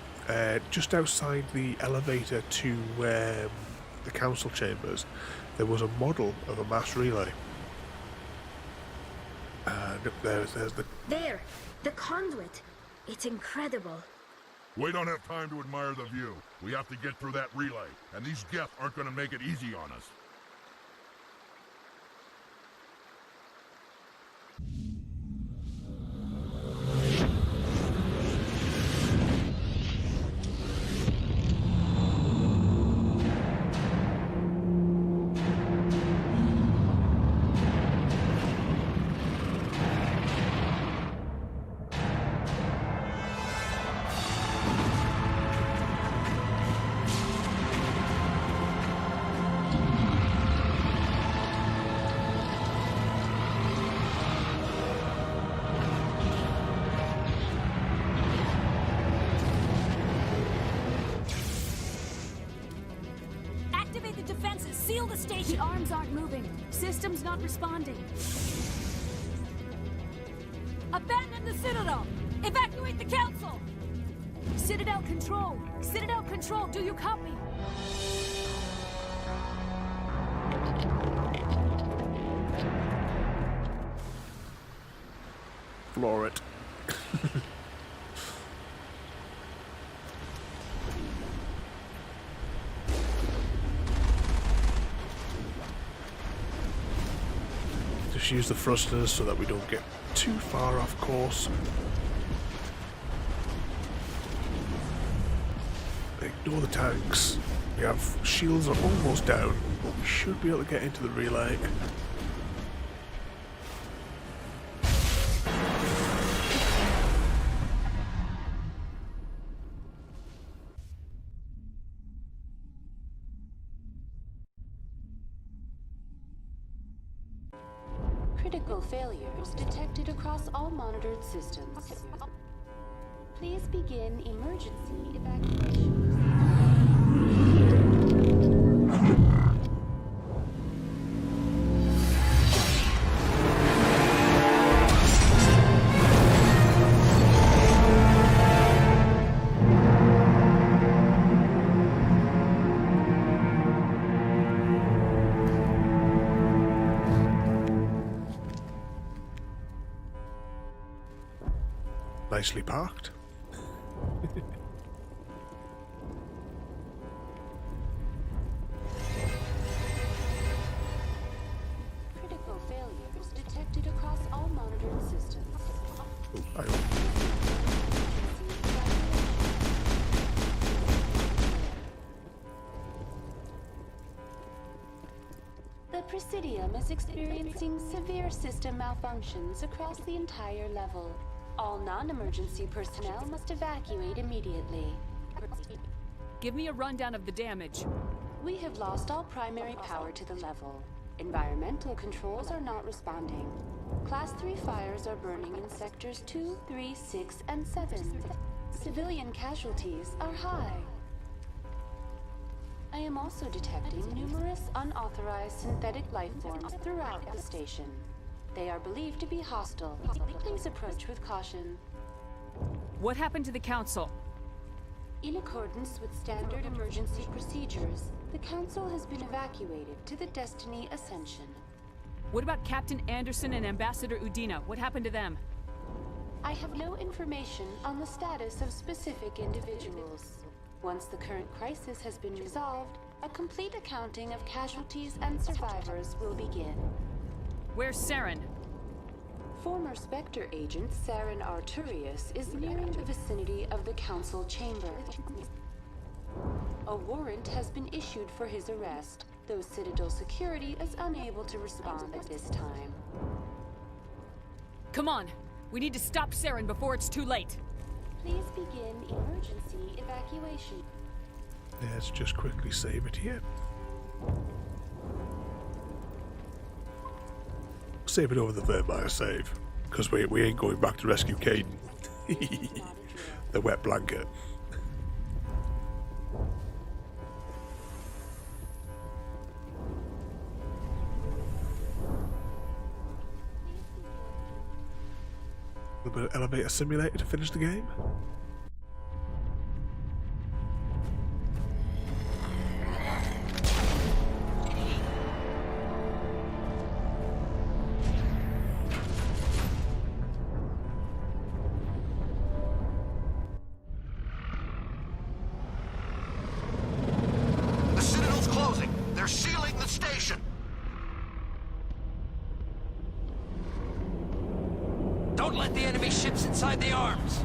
just outside the elevator to the council chambers, there was a model of a mass relay. And there's the... There! The conduit! It's incredible. We don't have time to admire the view. We have to get through that relay, and these Geth aren't going to make it easy on us. Seal the station! The arms aren't moving. System's not responding. Abandon the Citadel! Evacuate the Council! Citadel Control! Citadel Control, do you copy? Floor it. Just use the thrusters so that we don't get too far off course. Ignore the tanks. We have shields are almost down, but we should be able to get into the relay. Critical failures detected across all monitored systems. Please begin emergency evacuation. Nicely parked. Critical failures detected across all monitored systems. The Presidium is experiencing severe system malfunctions across the entire level. All non-emergency personnel must evacuate immediately. Give me a rundown of the damage. We have lost all primary power to the level. Environmental controls are not responding. Class 3 fires are burning in sectors 2, 3, 6, and 7. Civilian casualties are high. I am also detecting numerous unauthorized synthetic life forms throughout the station. They are believed to be hostile. Please approach with caution. What happened to the Council? In accordance with standard emergency procedures, the Council has been evacuated to the Destiny Ascension. What about Captain Anderson and Ambassador Udina? What happened to them? I have no information on the status of specific individuals. Once the current crisis has been resolved, a complete accounting of casualties and survivors will begin. Where's Saren? Former Spectre agent Saren Arturius is nearing the vicinity of the Council chamber. A warrant has been issued for his arrest, though Citadel security is unable to respond at this time. Come on! We need to stop Saren before it's too late! Please begin emergency evacuation. Let's just quickly save it here. Save it over the Vampire save. Because we ain't going back to rescue Caden. The wet blanket. A little bit of elevator simulator to finish the game. The Citadel's closing. They're sealing the station. Don't let the enemy ships inside the arms.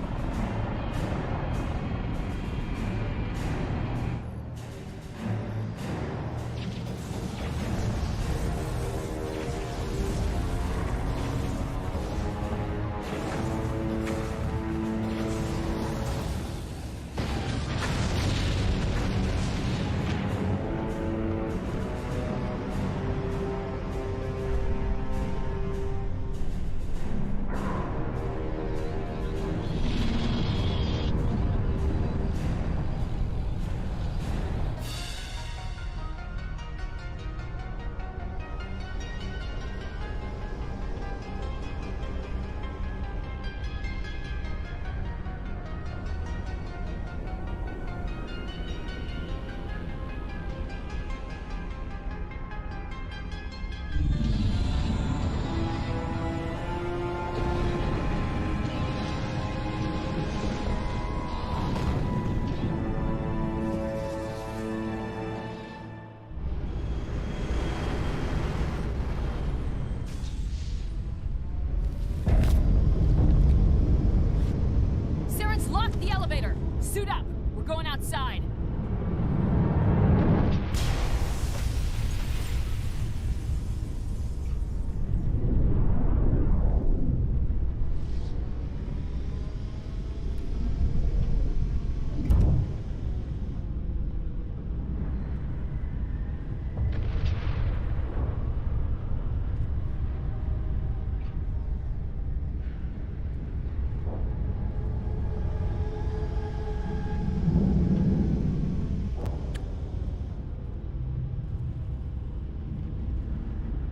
Saren's locked the elevator. Suit up. We're going outside.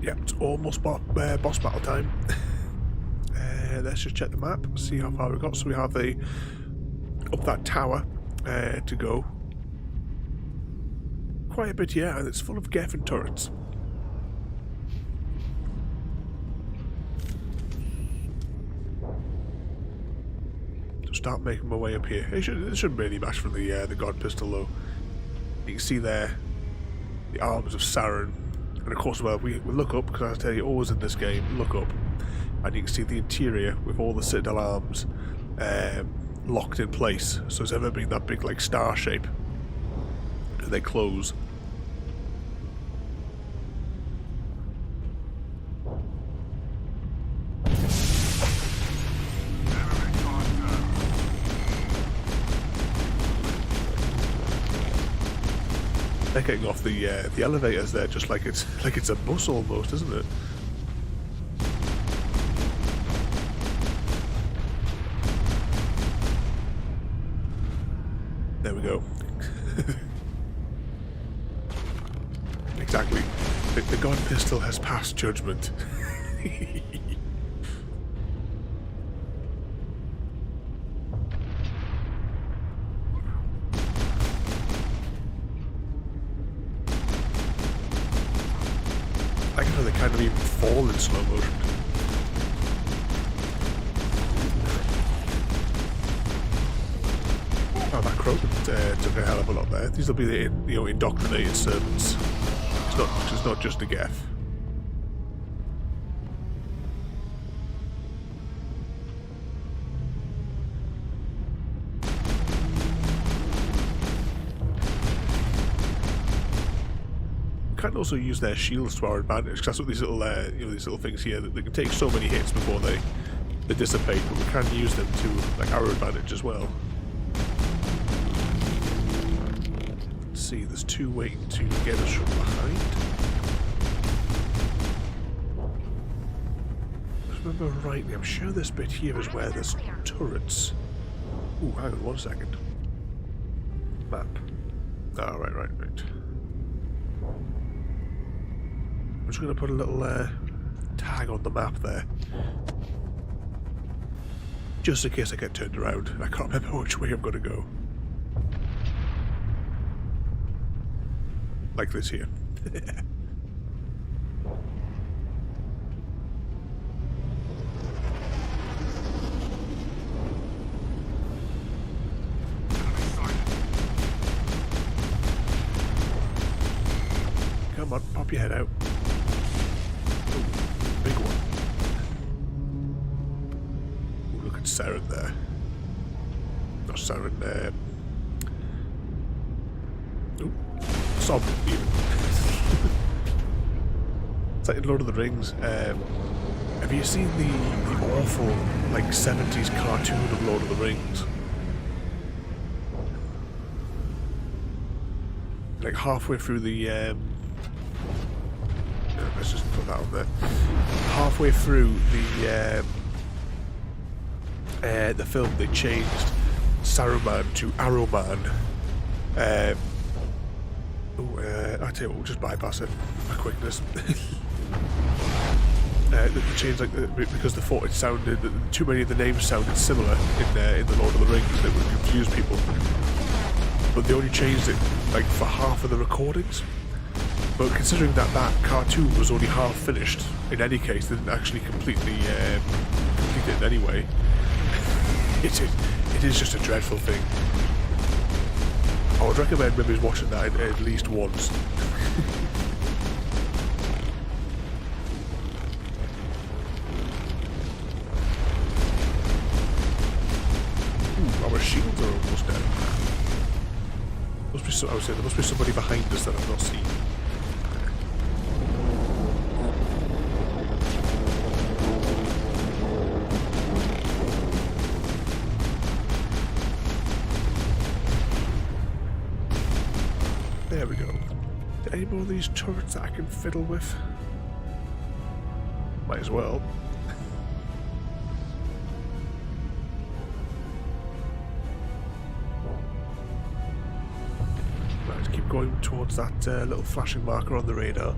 Yeah, it's almost boss battle time. Let's just check the map, see how far we got. So we have up that tower to go. Quite a bit, yeah, and it's full of Geffen turrets. So start making my way up here. It shouldn't be any match from the God Pistol though. You can see there the arms of Saren. And of course, well, we look up, because I tell you, always in this game, look up, and you can see the interior with all the Citadel arms locked in place. So it's ever been that big, like, star shape. And they close. They're getting off the elevators there, just like it's a bus almost, isn't it? There we go. Exactly. The God Pistol has passed judgment. I can know they kind of even fall in slow motion. Oh, that crow took a hell of a lot there. These will be the indoctrinated servants. It's not just a Geth. We can also use their shields to our advantage, because that's what these little these little things here, that they can take so many hits before they dissipate, but we can use them to like our advantage as well. Let's see, there's two waiting to get us from behind. remember rightly, I'm sure this bit here is where there's turrets. Ooh, hang on 1 second. Map. Oh, right. I'm just going to put a little tag on the map there. Just in case I get turned around. I can't remember which way I'm going to go. Like this here. Come on, pop your head out. Ooh, big one. Ooh, look at Saren there. Not Saren, ooh, Sob, even. It's like in Lord of the Rings. Have you seen the awful, like, 70s cartoon of Lord of the Rings? Like, halfway through the, let's just put that on there. Halfway through the film, they changed Saruman to Arrowman. I tell you what, we'll just bypass it for quickness. They changed because they thought it sounded, too many of the names sounded similar in the Lord of the Rings, and it would confuse people. But they only changed it like for half of the recordings. But considering that cartoon was only half finished, in any case, they didn't actually completely complete it anyway. It is just a dreadful thing. I would recommend maybe watching that at least once. Our shields are almost down. I would say there must be somebody behind us that I've not seen. There we go. Any more of these turrets that I can fiddle with? Might as well. Right, keep going towards that little flashing marker on the radar.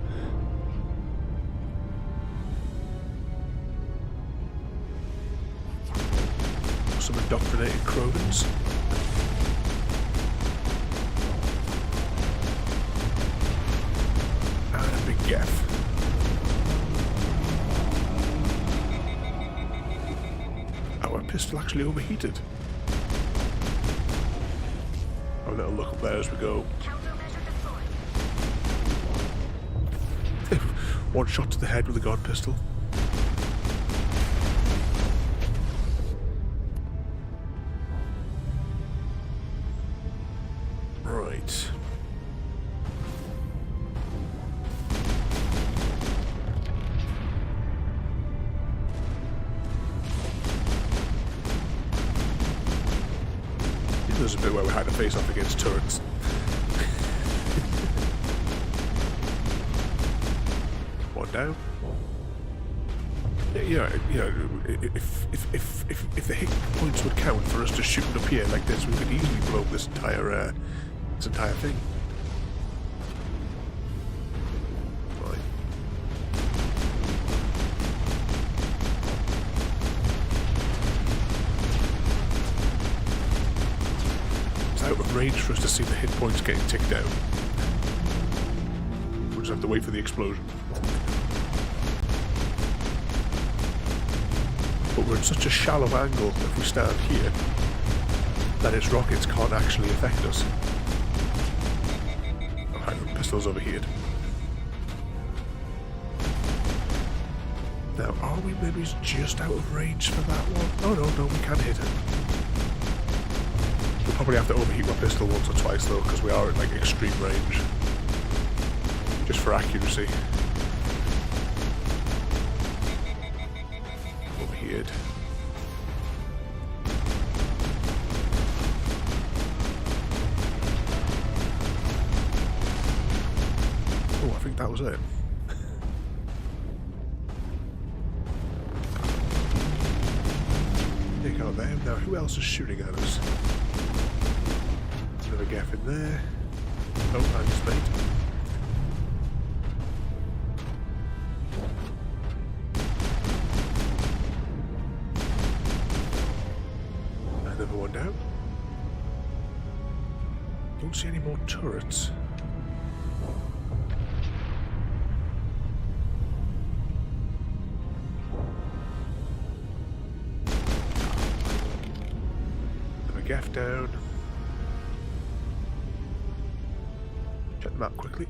Some indoctrinated Cronins. Geff. Our pistol actually overheated. Have a little look up there as we go. One shot to the head with a guard pistol. Right. There's a bit where we had to face off against turrets. One down. Yeah, you know, if the hit points would count for us just shooting up here like this, we could easily blow this entire thing. Right. Out of range for us to see the hit points getting ticked down. We'll just have to wait for the explosion. But we're at such a shallow angle if we stand here that its rockets can't actually affect us. Oh, hang on, pistol's overheated. Now, are we maybe just out of range for that one? Oh no, we can hit it. We'll probably have to overheat my pistol once or twice though, because we are at like extreme range. Just for accuracy. Overheated. Oh, I think that was it. Now, who else is shooting at us? Another gaff in there. Oh, thanks, mate. Another one down. Don't see any more turrets. Gaff down. Check the map quickly.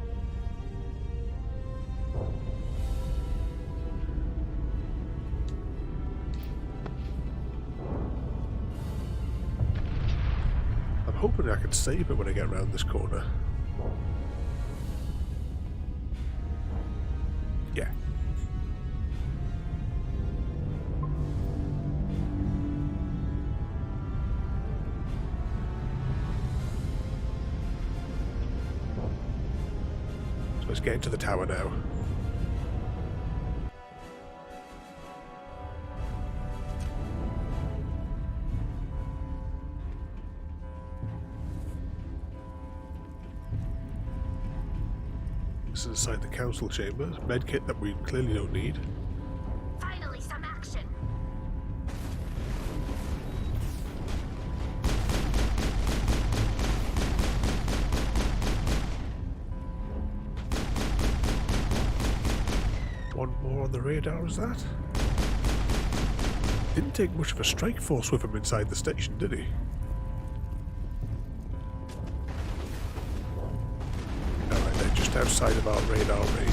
I'm hoping I can save it when I get around this corner. Yeah. Let's get into the tower now. This is inside the council chamber. Medkit that we clearly don't need. Finally, some action. One more on the radar, is that? Didn't take much of a strike force with him inside the station, did he? Alright, they're just outside of our radar range.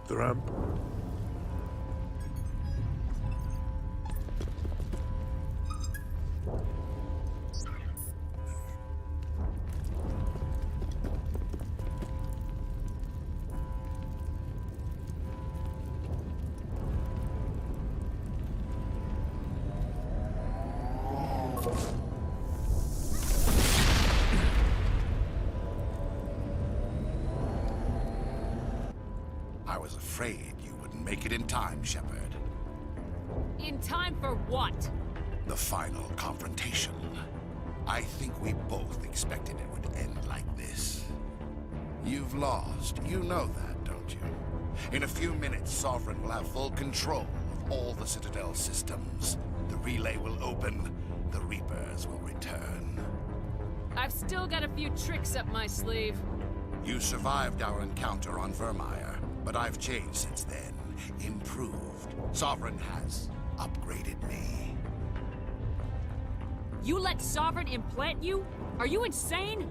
The ramp. I was afraid you wouldn't make it in time, Shepard. In time for what? The final confrontation. I think we both expected it would end like this. You've lost. You know that, don't you? In a few minutes, Sovereign will have full control of all the Citadel systems. The relay will open. The Reapers will return. I've still got a few tricks up my sleeve. You survived our encounter on Vermeer, but I've changed since then. Improved. Sovereign has upgraded me. You let Sovereign implant you? Are you insane?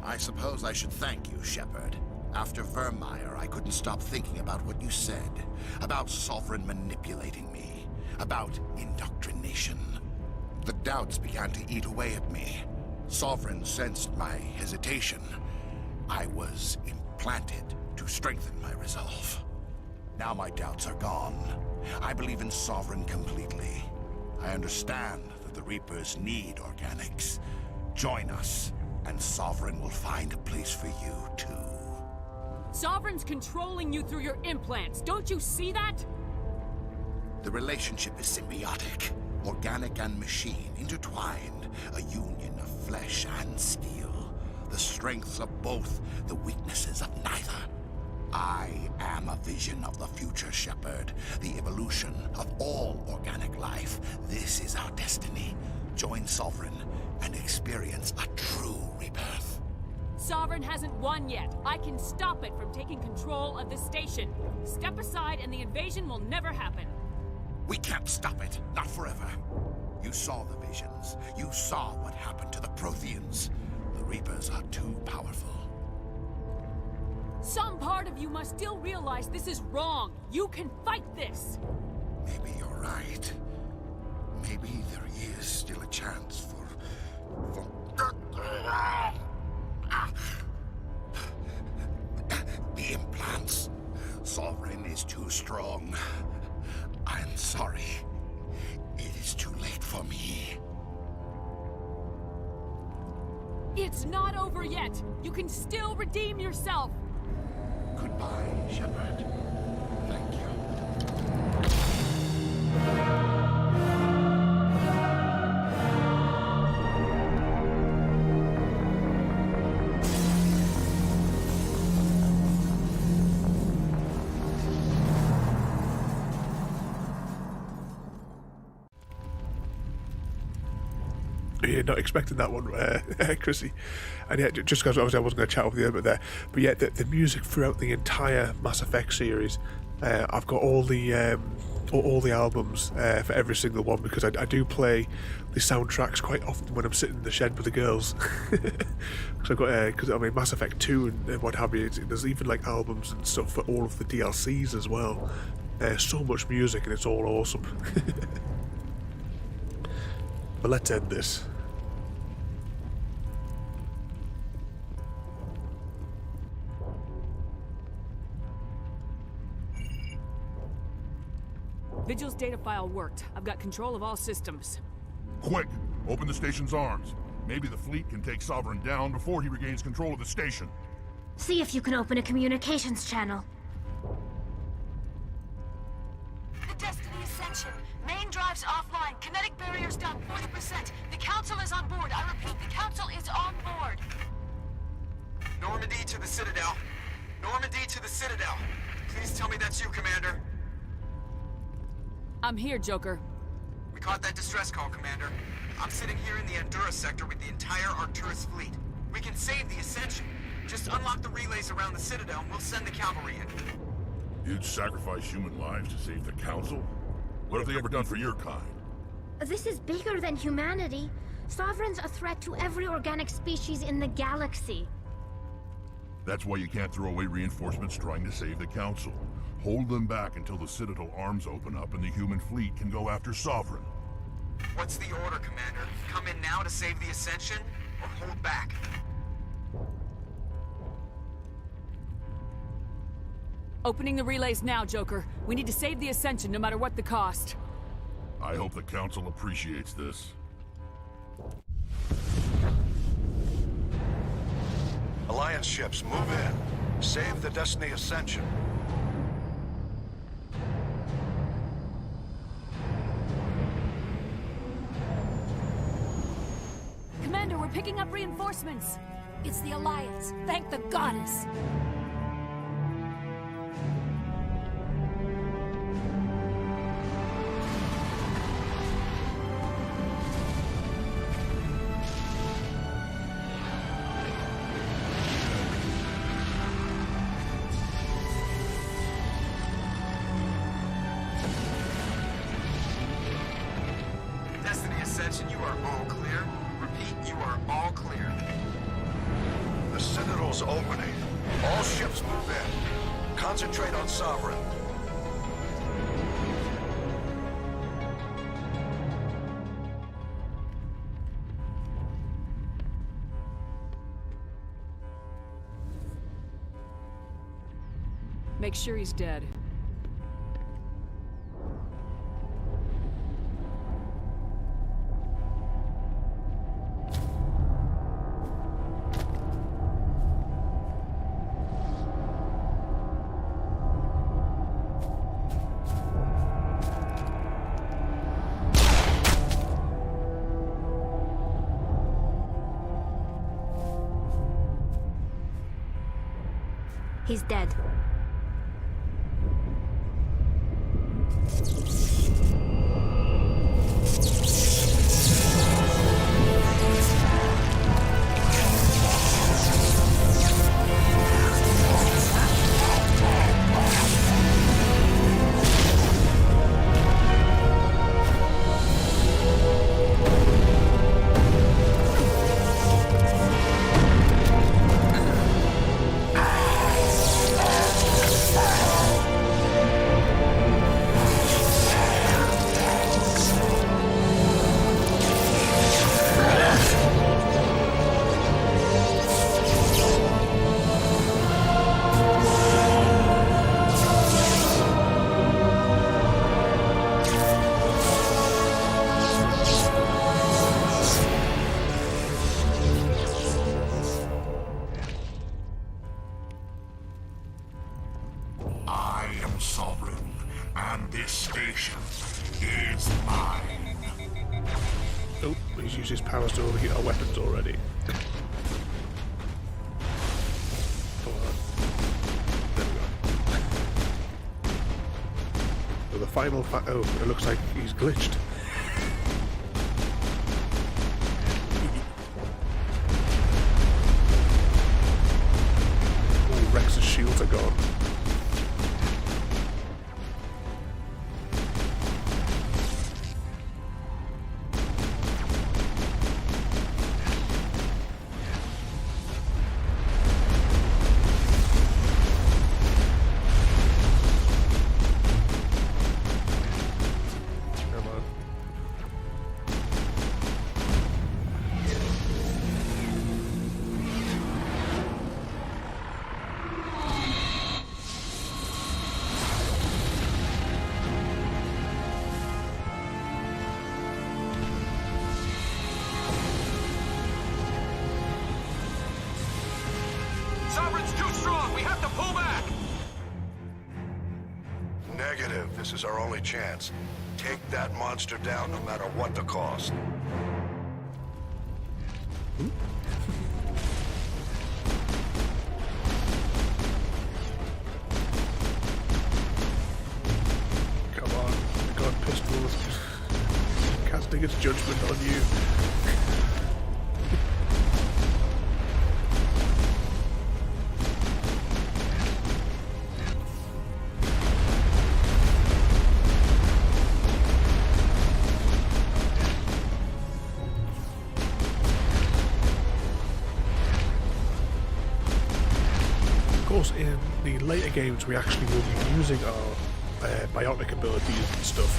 I suppose I should thank you, Shepard. After Vermeer, I couldn't stop thinking about what you said. About Sovereign manipulating me. About indoctrination. The doubts began to eat away at me. Sovereign sensed my hesitation. I was implanted to strengthen my resolve. Now my doubts are gone. I believe in Sovereign completely. I understand that the Reapers need organics. Join us, and Sovereign will find a place for you, too. Sovereign's controlling you through your implants. Don't you see that? The relationship is symbiotic. Organic and machine intertwined. A union of flesh and steel. The strengths of both, the weaknesses of neither. I am a vision of the future, Shepard. The evolution of all organic life. This is our destiny. Join Sovereign and experience a true rebirth. Sovereign hasn't won yet. I can stop it from taking control of the station. Step aside and the invasion will never happen. We can't stop it. Not forever. You saw the visions. You saw what happened to the Protheans. The Reapers are too powerful. Some part of you must still realize this is wrong. You can fight this. Maybe you're right. Maybe there is still a chance for... The implants. Sovereign is too strong. And sorry. It is too late for me. It's not over yet. You can still redeem yourself. Goodbye, Shepard. Thank you. Yeah, not expecting that one, Chrissy. And yeah, just because obviously I wasn't going to chat over the other bit there, but yeah, the music throughout the entire Mass Effect series, I've got all the albums for every single one, because I do play the soundtracks quite often when I'm sitting in the shed with the girls. Because I've got because I mean Mass Effect 2 and what have you. There's even like albums and stuff for all of the DLCs as well. So much music and it's all awesome. But let's end this. Vigil's data file worked. I've got control of all systems. Quick! Open the station's arms. Maybe the fleet can take Sovereign down before he regains control of the station. See if you can open a communications channel. The Destiny Ascension. Main drives offline. Kinetic barriers down 40%. The Council is on board. I repeat, the Council is on board. Normandy to the Citadel. Normandy to the Citadel. Please tell me that's you, Commander. I'm here, Joker. We caught that distress call, Commander. I'm sitting here in the Andurra sector with the entire Arcturus fleet. We can save the Ascension. Just unlock the relays around the Citadel and we'll send the cavalry in. You'd sacrifice human lives to save the Council? What have they ever done for your kind? This is bigger than humanity. Sovereign's a threat to every organic species in the galaxy. That's why you can't throw away reinforcements trying to save the Council. Hold them back until the Citadel arms open up and the human fleet can go after Sovereign. What's the order, Commander? Come in now to save the Ascension, or hold back? Opening the relays now, Joker. We need to save the Ascension no matter what the cost. I hope the Council appreciates this. Alliance ships, move in. Save the Destiny Ascension. Commander, we're picking up reinforcements. It's the Alliance. Thank the goddess. Destiny Ascension, you are all clear. Repeat, you are all clear. The Citadel's opening. All ships move in. Concentrate on Sovereign. Make sure he's dead. He's dead. indoctrination is mine. Oh, he's used his powers to overheat our weapons already. Come on. There we go. So the final oh, it looks like he's glitched. Oh, Rex's shields are gone. This is our only chance. Take that monster down no matter what the cost. Come on, the God Pistol is casting its judgment on you. In the later games, we actually will be using our biotic abilities and stuff,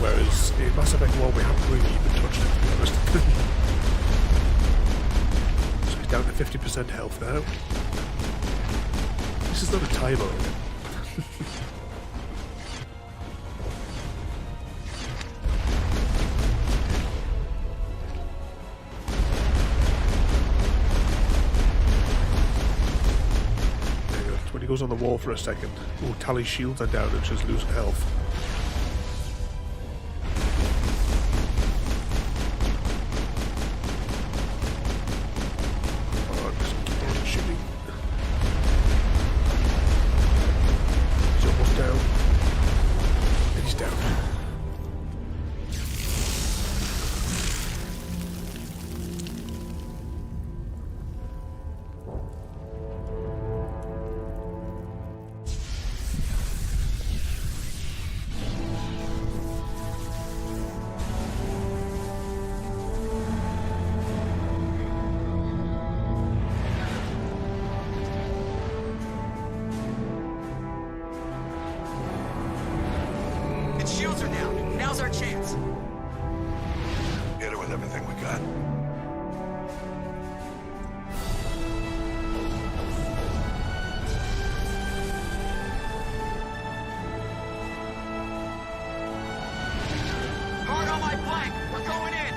whereas in Mass Effect 1 we haven't really even touched it, to be honest. So he's down to 50% health now. This is not a timer. He goes on the wall for a second. Oh, Tally's shields are down and she's losing health. Oh, just keep on shooting. He's almost down. And he's down. Shields are down. Now's our chance. Hit her with everything we got. Hard on my flank. We're going in.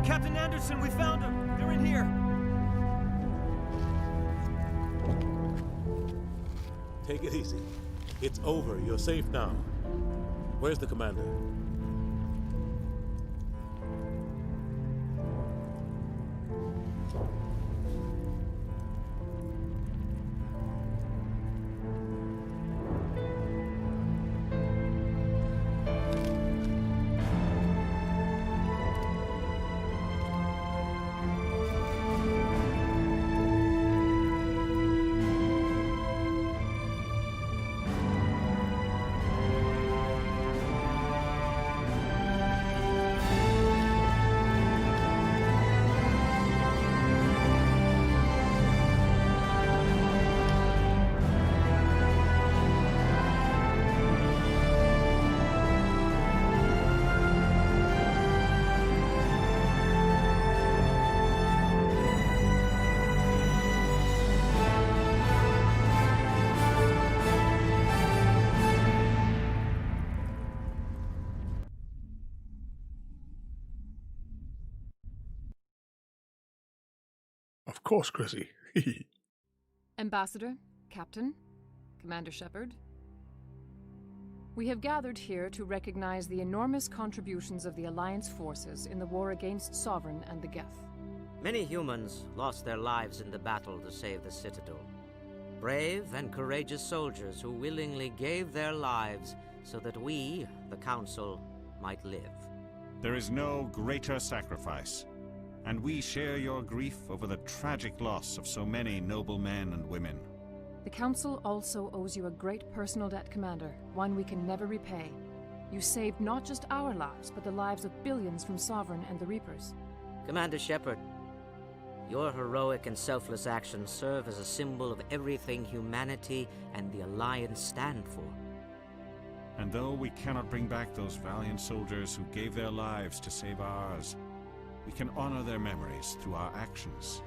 Captain Anderson, we found them. They're in here. Take it easy. It's over. You're safe now. Where's the commander? course, Chrissy. Ambassador, Captain, Commander Shepard. We have gathered here to recognize the enormous contributions of the Alliance forces in the war against Sovereign and the Geth. Many humans lost their lives in the battle to save the Citadel. Brave and courageous soldiers who willingly gave their lives so that we, the Council, might live. There is no greater sacrifice, and we share your grief over the tragic loss of so many noble men and women. The Council also owes you a great personal debt, Commander, one we can never repay. You saved not just our lives, but the lives of billions from Sovereign and the Reapers. Commander Shepard, your heroic and selfless actions serve as a symbol of everything humanity and the Alliance stand for. And though we cannot bring back those valiant soldiers who gave their lives to save ours, we can honor their memories through our actions.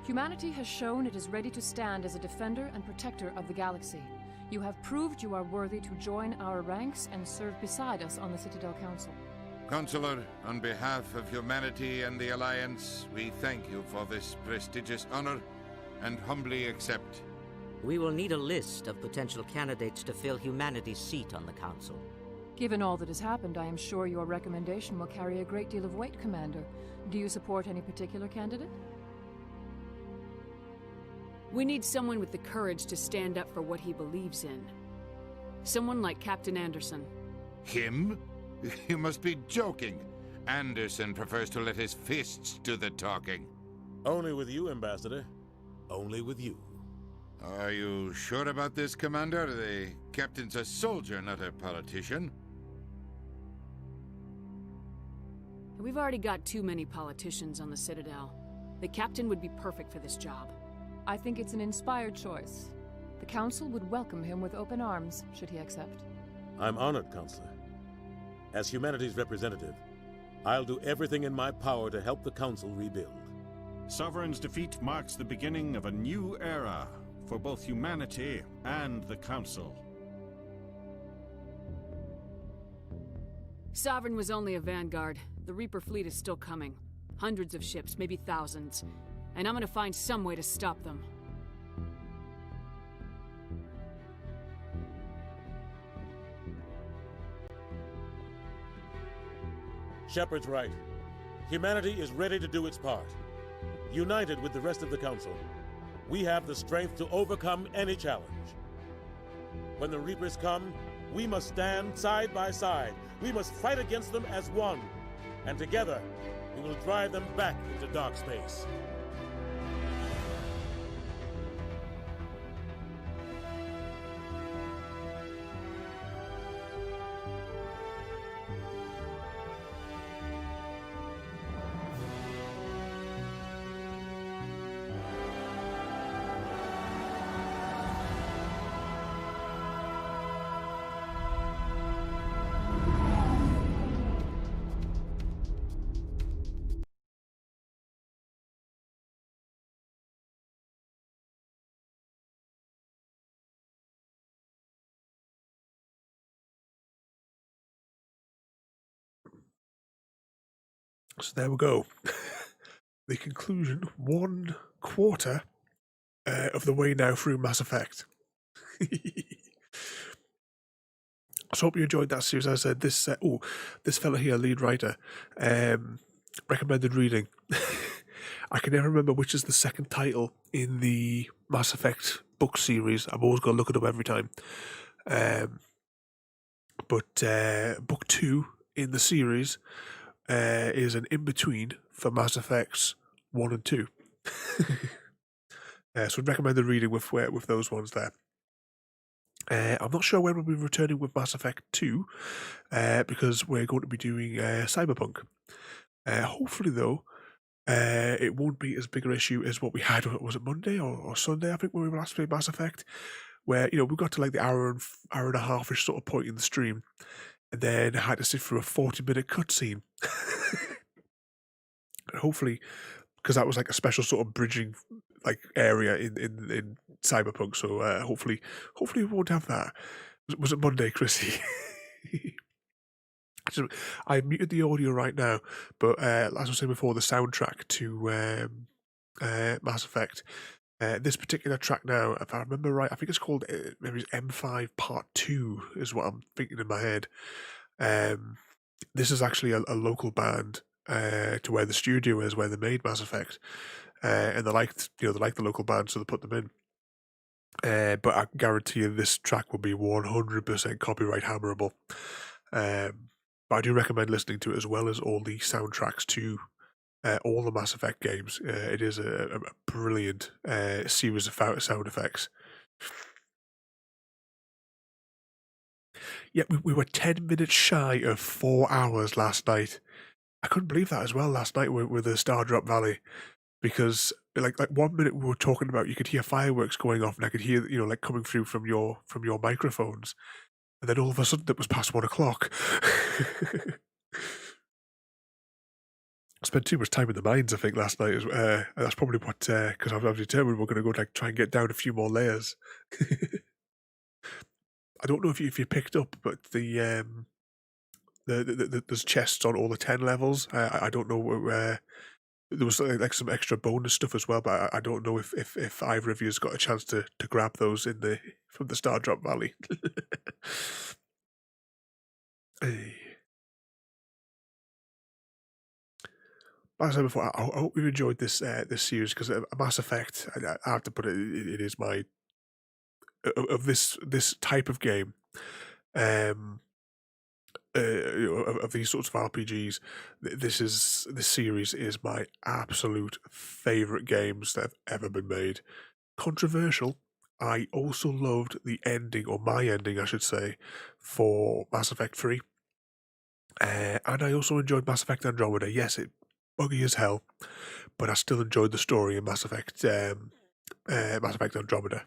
Humanity has shown it is ready to stand as a defender and protector of the galaxy. You have proved you are worthy to join our ranks and serve beside us on the Citadel Council. Counselor, on behalf of humanity and the Alliance, we thank you for this prestigious honor and humbly accept. We will need a list of potential candidates to fill humanity's seat on the Council. Given all that has happened, I am sure your recommendation will carry a great deal of weight, Commander. Do you support any particular candidate? We need someone with the courage to stand up for what he believes in. Someone like Captain Anderson. Him? You must be joking. Anderson prefers to let his fists do the talking. Only with you, Ambassador. Only with you. Are you sure about this, Commander? The captain's a soldier, not a politician. We've already got too many politicians on the Citadel. The captain would be perfect for this job. I think it's an inspired choice. The Council would welcome him with open arms, should he accept. I'm honored, Counselor. As humanity's representative, I'll do everything in my power to help the Council rebuild. Sovereign's defeat marks the beginning of a new era for both humanity and the Council. Sovereign was only a vanguard. The Reaper fleet is still coming. Hundreds of ships, maybe thousands. And I'm gonna find some way to stop them. Shepard's right. Humanity is ready to do its part. United with the rest of the Council, we have the strength to overcome any challenge. When the Reapers come, we must stand side by side. We must fight against them as one. And together, we will drive them back into dark space. So there we go. The conclusion, 1/4 of the way now through Mass Effect. So hope you enjoyed that series. As I said, this fella here, lead writer, recommended reading. I can never remember which is the second title in the Mass Effect book series. I'm always going to look it up every time. But book 2 in the series is an in-between for Mass Effects 1 and 2. So I'd recommend the reading with those ones there. I'm not sure when we'll be returning with Mass Effect 2, because we're going to be doing Cyberpunk. Hopefully, though, it won't be as big an issue as what we had, was it Monday or Sunday, I think, when we were last playing Mass Effect, where, we got to like the hour and a half-ish sort of point in the stream, and then I had to sit through a 40-minute cutscene. Hopefully, because that was like a special sort of bridging like area in Cyberpunk. So hopefully we won't have that. Was it Monday, Chrissy? I muted the audio right now, but as I was saying before, the soundtrack to Mass Effect. This particular track now, if I remember right, I think it's called maybe it's M5 Part 2 is what I'm thinking in my head. This is actually a local band to where the studio is, where they made Mass Effect, and they liked the local band, so they put them in. But I guarantee you, this track will be 100% copyright hammerable. But I do recommend listening to it as well as all the soundtracks to all the Mass Effect games. It is a brilliant series of sound effects. Yeah, we were 10 minutes shy of 4 hours last night. I couldn't believe that as well last night with the Star Drop Valley, because like 1 minute we were talking about, you could hear fireworks going off, and I could hear like coming through from your microphones, and then all of a sudden it was past 1 o'clock. I spent too much time in the mines, I think, last night. That's probably what, because I've determined we're going to go try and get down a few more layers. I don't know if you picked up, but there's chests on all the 10 levels. I don't know. There was like some extra bonus stuff as well, but I don't know if either of you has got a chance to grab those from the Star Drop Valley. Hey. As I said before, I hope you enjoyed this series, because Mass Effect, I have to put it, it is my of this type of game, of these sorts of RPGs. This series is my absolute favorite games that have ever been made. Controversial. I also loved the ending, or my ending, I should say, for Mass Effect 3. And I also enjoyed Mass Effect Andromeda. Yes, it buggy as hell, but I still enjoyed the story in Mass Effect Andromeda.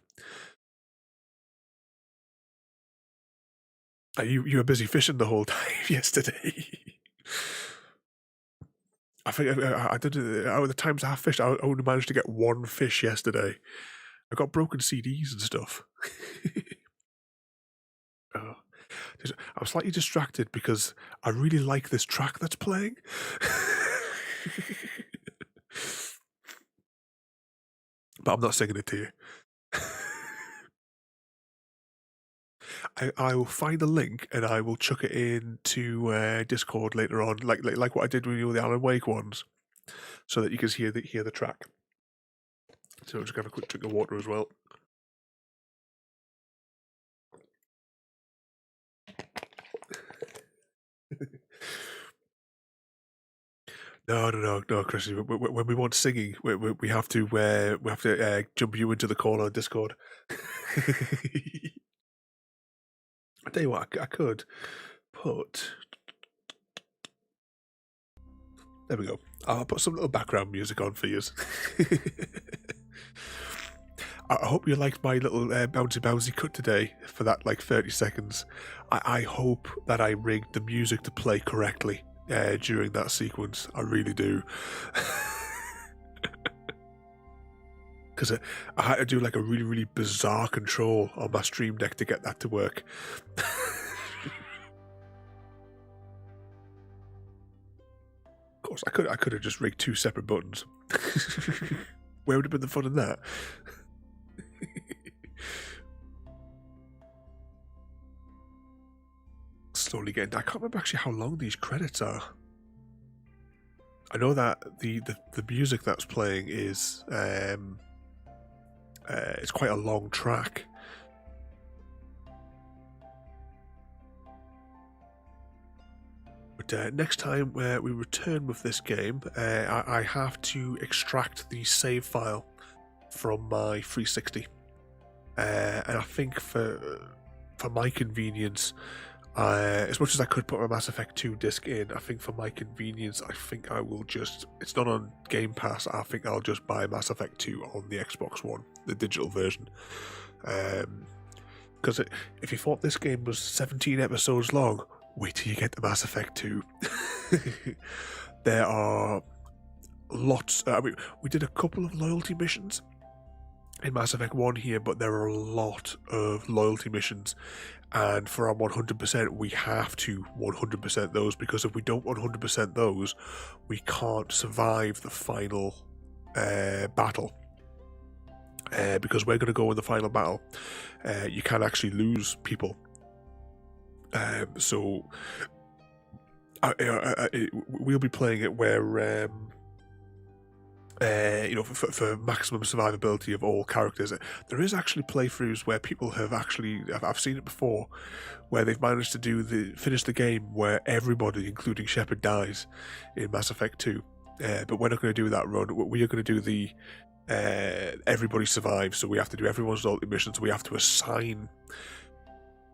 You were busy fishing the whole time yesterday. I think I did. Out of the times I fished, I only managed to get one fish yesterday. I got broken CDs and stuff. Oh. I'm slightly distracted because I really like this track that's playing. But I'm not singing it to you. I will find a link and I will chuck it into Discord later on, like what I did with all the Alan Wake ones, so that you can hear the track. So I'm just gonna have a quick drink of water as well. No, Chrissy. When we want singing, we have to jump you into the call on Discord. I tell you what, I could put. There we go. I'll put some little background music on for you. I hope you liked my little bouncy cut today for that 30 seconds. I hope that I rigged the music to play correctly during that sequence. I really do. Because I had to do a really, really bizarre control on my Stream Deck to get that to work. Of course, I could have just rigged two separate buttons. Where would have been the fun in that? Slowly getting. I can't remember actually how long these credits are. I know that the music that's playing is it's quite a long track. But next time we return with this game, I have to extract the save file from my 360, and I think for my convenience, as much as I could put my Mass Effect 2 disc in, I think for my convenience, I think I will just, it's not on Game Pass, I think I'll just buy Mass Effect 2 on the Xbox One, the digital version. Because if you thought this game was 17 episodes long, wait till you get to Mass Effect 2. There are lots, we did a couple of loyalty missions in Mass Effect 1 here, but there are a lot of loyalty missions, and for our 100%, we have to 100% those, because if we don't 100% those, we can't survive the final battle. Because we're going to go in the final battle. You can actually lose people. So we'll be playing it where, for maximum survivability of all characters. There is actually playthroughs where people have actually, I've seen it before, where they've managed to finish the game where everybody, including Shepard, dies in Mass Effect 2. But we're not going to do that run. We are going to do the everybody survives, so we have to do everyone's ultimate mission, so we have to assign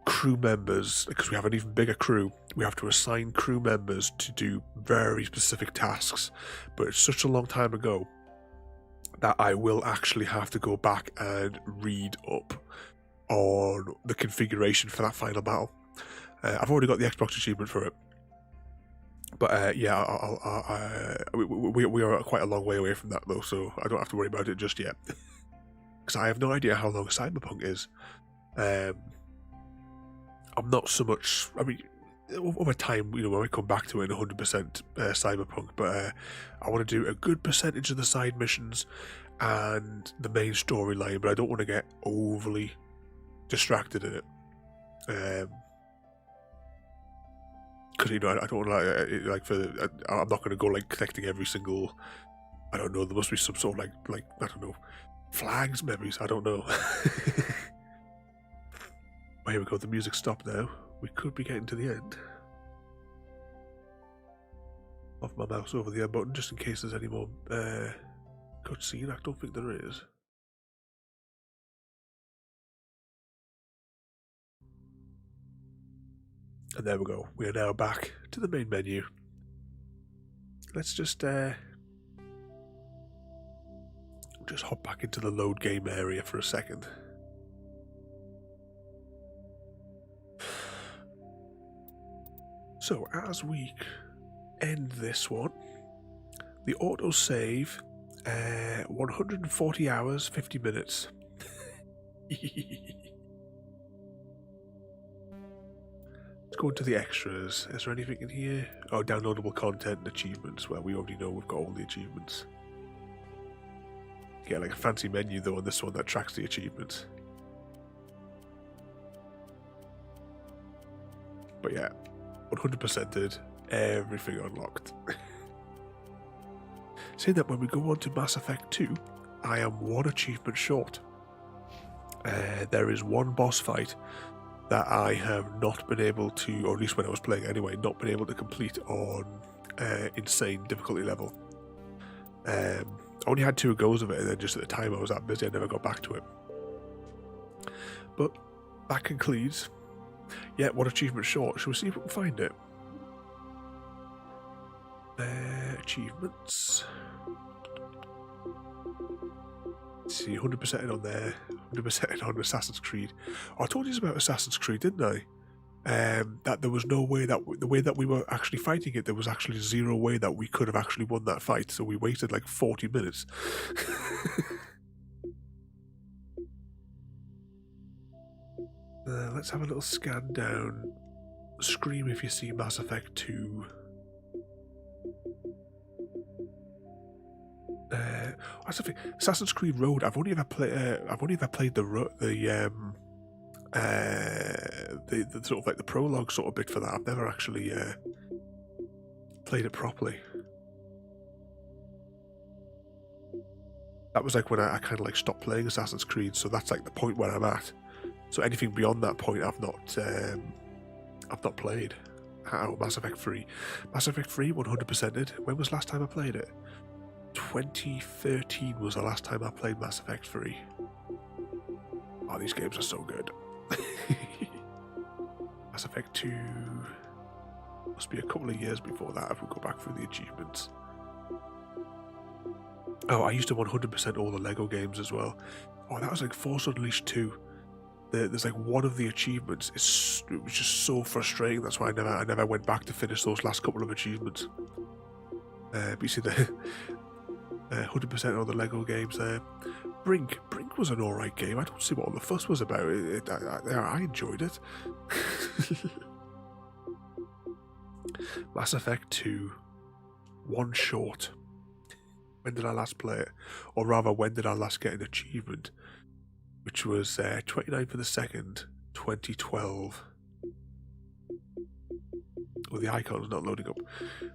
crew members, because we have an even bigger crew, we have to assign crew members to do very specific tasks. But it's such a long time ago that I will actually have to go back and read up on the configuration for that final battle. I've already got the Xbox achievement for it. But yeah, we are quite a long way away from that though, so I don't have to worry about it just yet. Because I have no idea how long Cyberpunk is. I'm not so much, I mean, over time, when we come back to it in 100% Cyberpunk, but I want to do a good percentage of the side missions and the main storyline, but I don't want to get overly distracted in it. Because I don't want to I'm not going to go collecting every single, I don't know, there must be some sort of I don't know, flags, memories, I don't know. Oh, here we go, the music stopped now. We could be getting to the end. Off my mouse over the end button, just in case there's any more cutscene. I don't think there is. And there we go. We are now back to the main menu. Let's just hop back into the load game area for a second. So, as we end this one, the autosave, 140 hours, 50 minutes. Let's go into the extras. Is there anything in here? Oh, downloadable content and achievements. Well, we already know we've got all the achievements. Get a fancy menu though on this one that tracks the achievements. But yeah. 100%ed, everything unlocked. Saying that, when we go on to Mass Effect 2, I am one achievement short. There is one boss fight that I have not been able to, or at least when I was playing anyway, not been able to complete on insane difficulty level. I only had 2 goes of it, and then just at the time I was that busy I never got back to it. But that concludes. Yeah, one achievement short. Shall we see if we can find it? Achievements. Let's see, 100% on there. 100% on Assassin's Creed. Oh, I told you about Assassin's Creed, didn't I? That there was no way that the way that we were actually fighting it, there was actually zero way that we could have actually won that fight. So we waited like 40 minutes. Let's have a little scan down. Scream if you see Mass Effect 2. That's the thing. Assassin's Creed Road. I've only ever played the sort of the prologue sort of bit for that. I've never actually played it properly. That was when I kind of stopped playing Assassin's Creed. So that's the point where I'm at. So anything beyond that point, I've not played. Oh, Mass Effect 3. Mass Effect 3, 100%ed. When was the last time I played it? 2013 was the last time I played Mass Effect 3. Oh, these games are so good. Mass Effect 2 must be a couple of years before that if we go back through the achievements. Oh, I used to 100% all the Lego games as well. Oh, that was Force Unleashed 2. There's one of the achievements. It was just so frustrating. That's why I never went back to finish those last couple of achievements. But you see the 100% all the Lego games there. Brink was an alright game. I don't see what all the fuss was about. I enjoyed it. Mass Effect 2, one short. When did I last play it? Or rather, when did I last get an achievement? Which was 29th of the 2nd, 2012. Well, the icon's not loading up,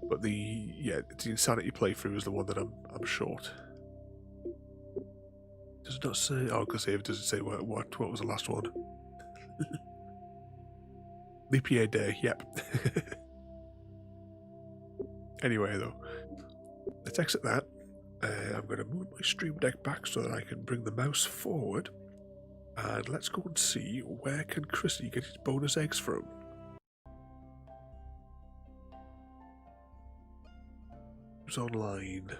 but the Insanity playthrough is the one that I'm short. Does it not say? Oh, because it doesn't say what was the last one. Leap year day. Yep. Anyway, though, let's exit that. I'm going to move my stream deck back so that I can bring the mouse forward, and let's go and see where can Chrissy get his bonus eggs from. Who's online?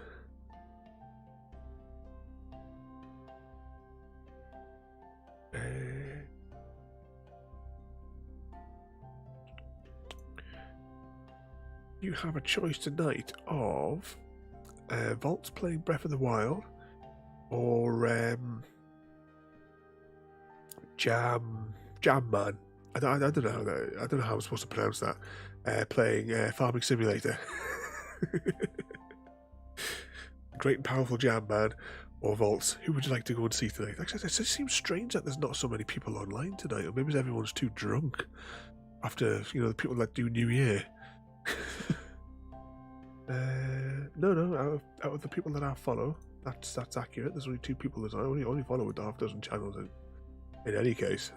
You have a choice tonight of Vault's playing Breath of the Wild, or Jam Man. I don't know how I'm supposed to pronounce that. Playing Farming Simulator. Great and powerful Jam Man, or Vaults. Who would you like to go and see tonight? Actually, it seems strange that there's not so many people online tonight, or maybe everyone's too drunk after the people that do New Year. No. Out of the people that I follow, that's accurate. There's only 2 people that I only follow with half dozen channels in any case.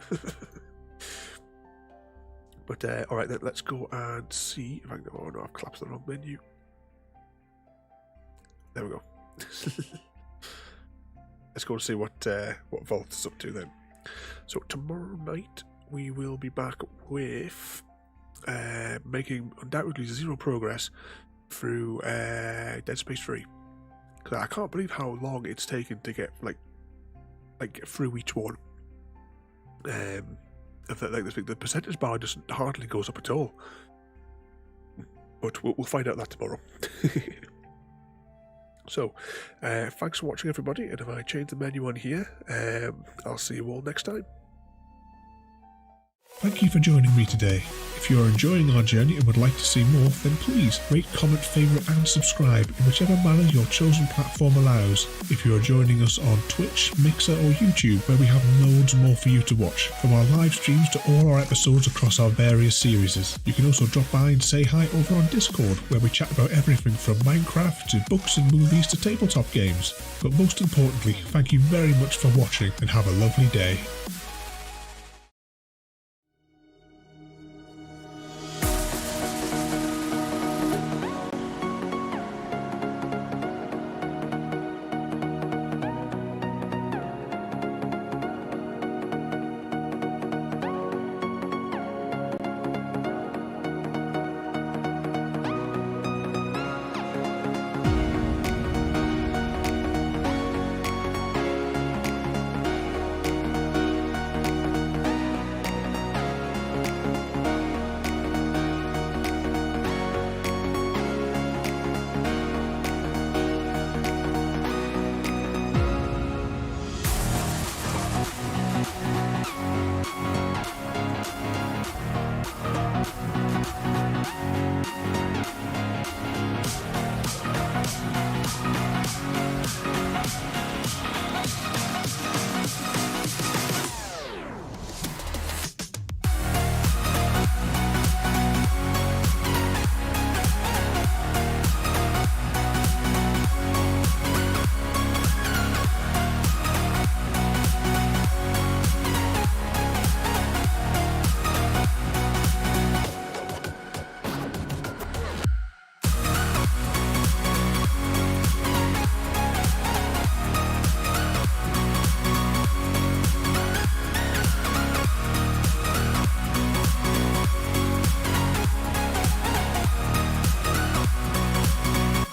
But all right, then let's go and see if I can. Oh no, I've collapsed the wrong menu. There we go. Let's go and see what Vault is up to then. So tomorrow night we will be back with making undoubtedly 0 progress through Dead Space 3. Because I can't believe how long it's taken to get like through each one. The percentage bar just hardly goes up at all. But we'll find out that tomorrow. So, thanks for watching, everybody. And if I change the menu on here, I'll see you all next time. Thank you for joining me today. If you are enjoying our journey and would like to see more, then please rate, comment, favourite and subscribe in whichever manner your chosen platform allows. If you are joining us on Twitch, Mixer or YouTube, where we have loads more for you to watch, from our live streams to all our episodes across our various series. You can also drop by and say hi over on Discord, where we chat about everything from Minecraft to books and movies to tabletop games. But most importantly, thank you very much for watching and have a lovely day.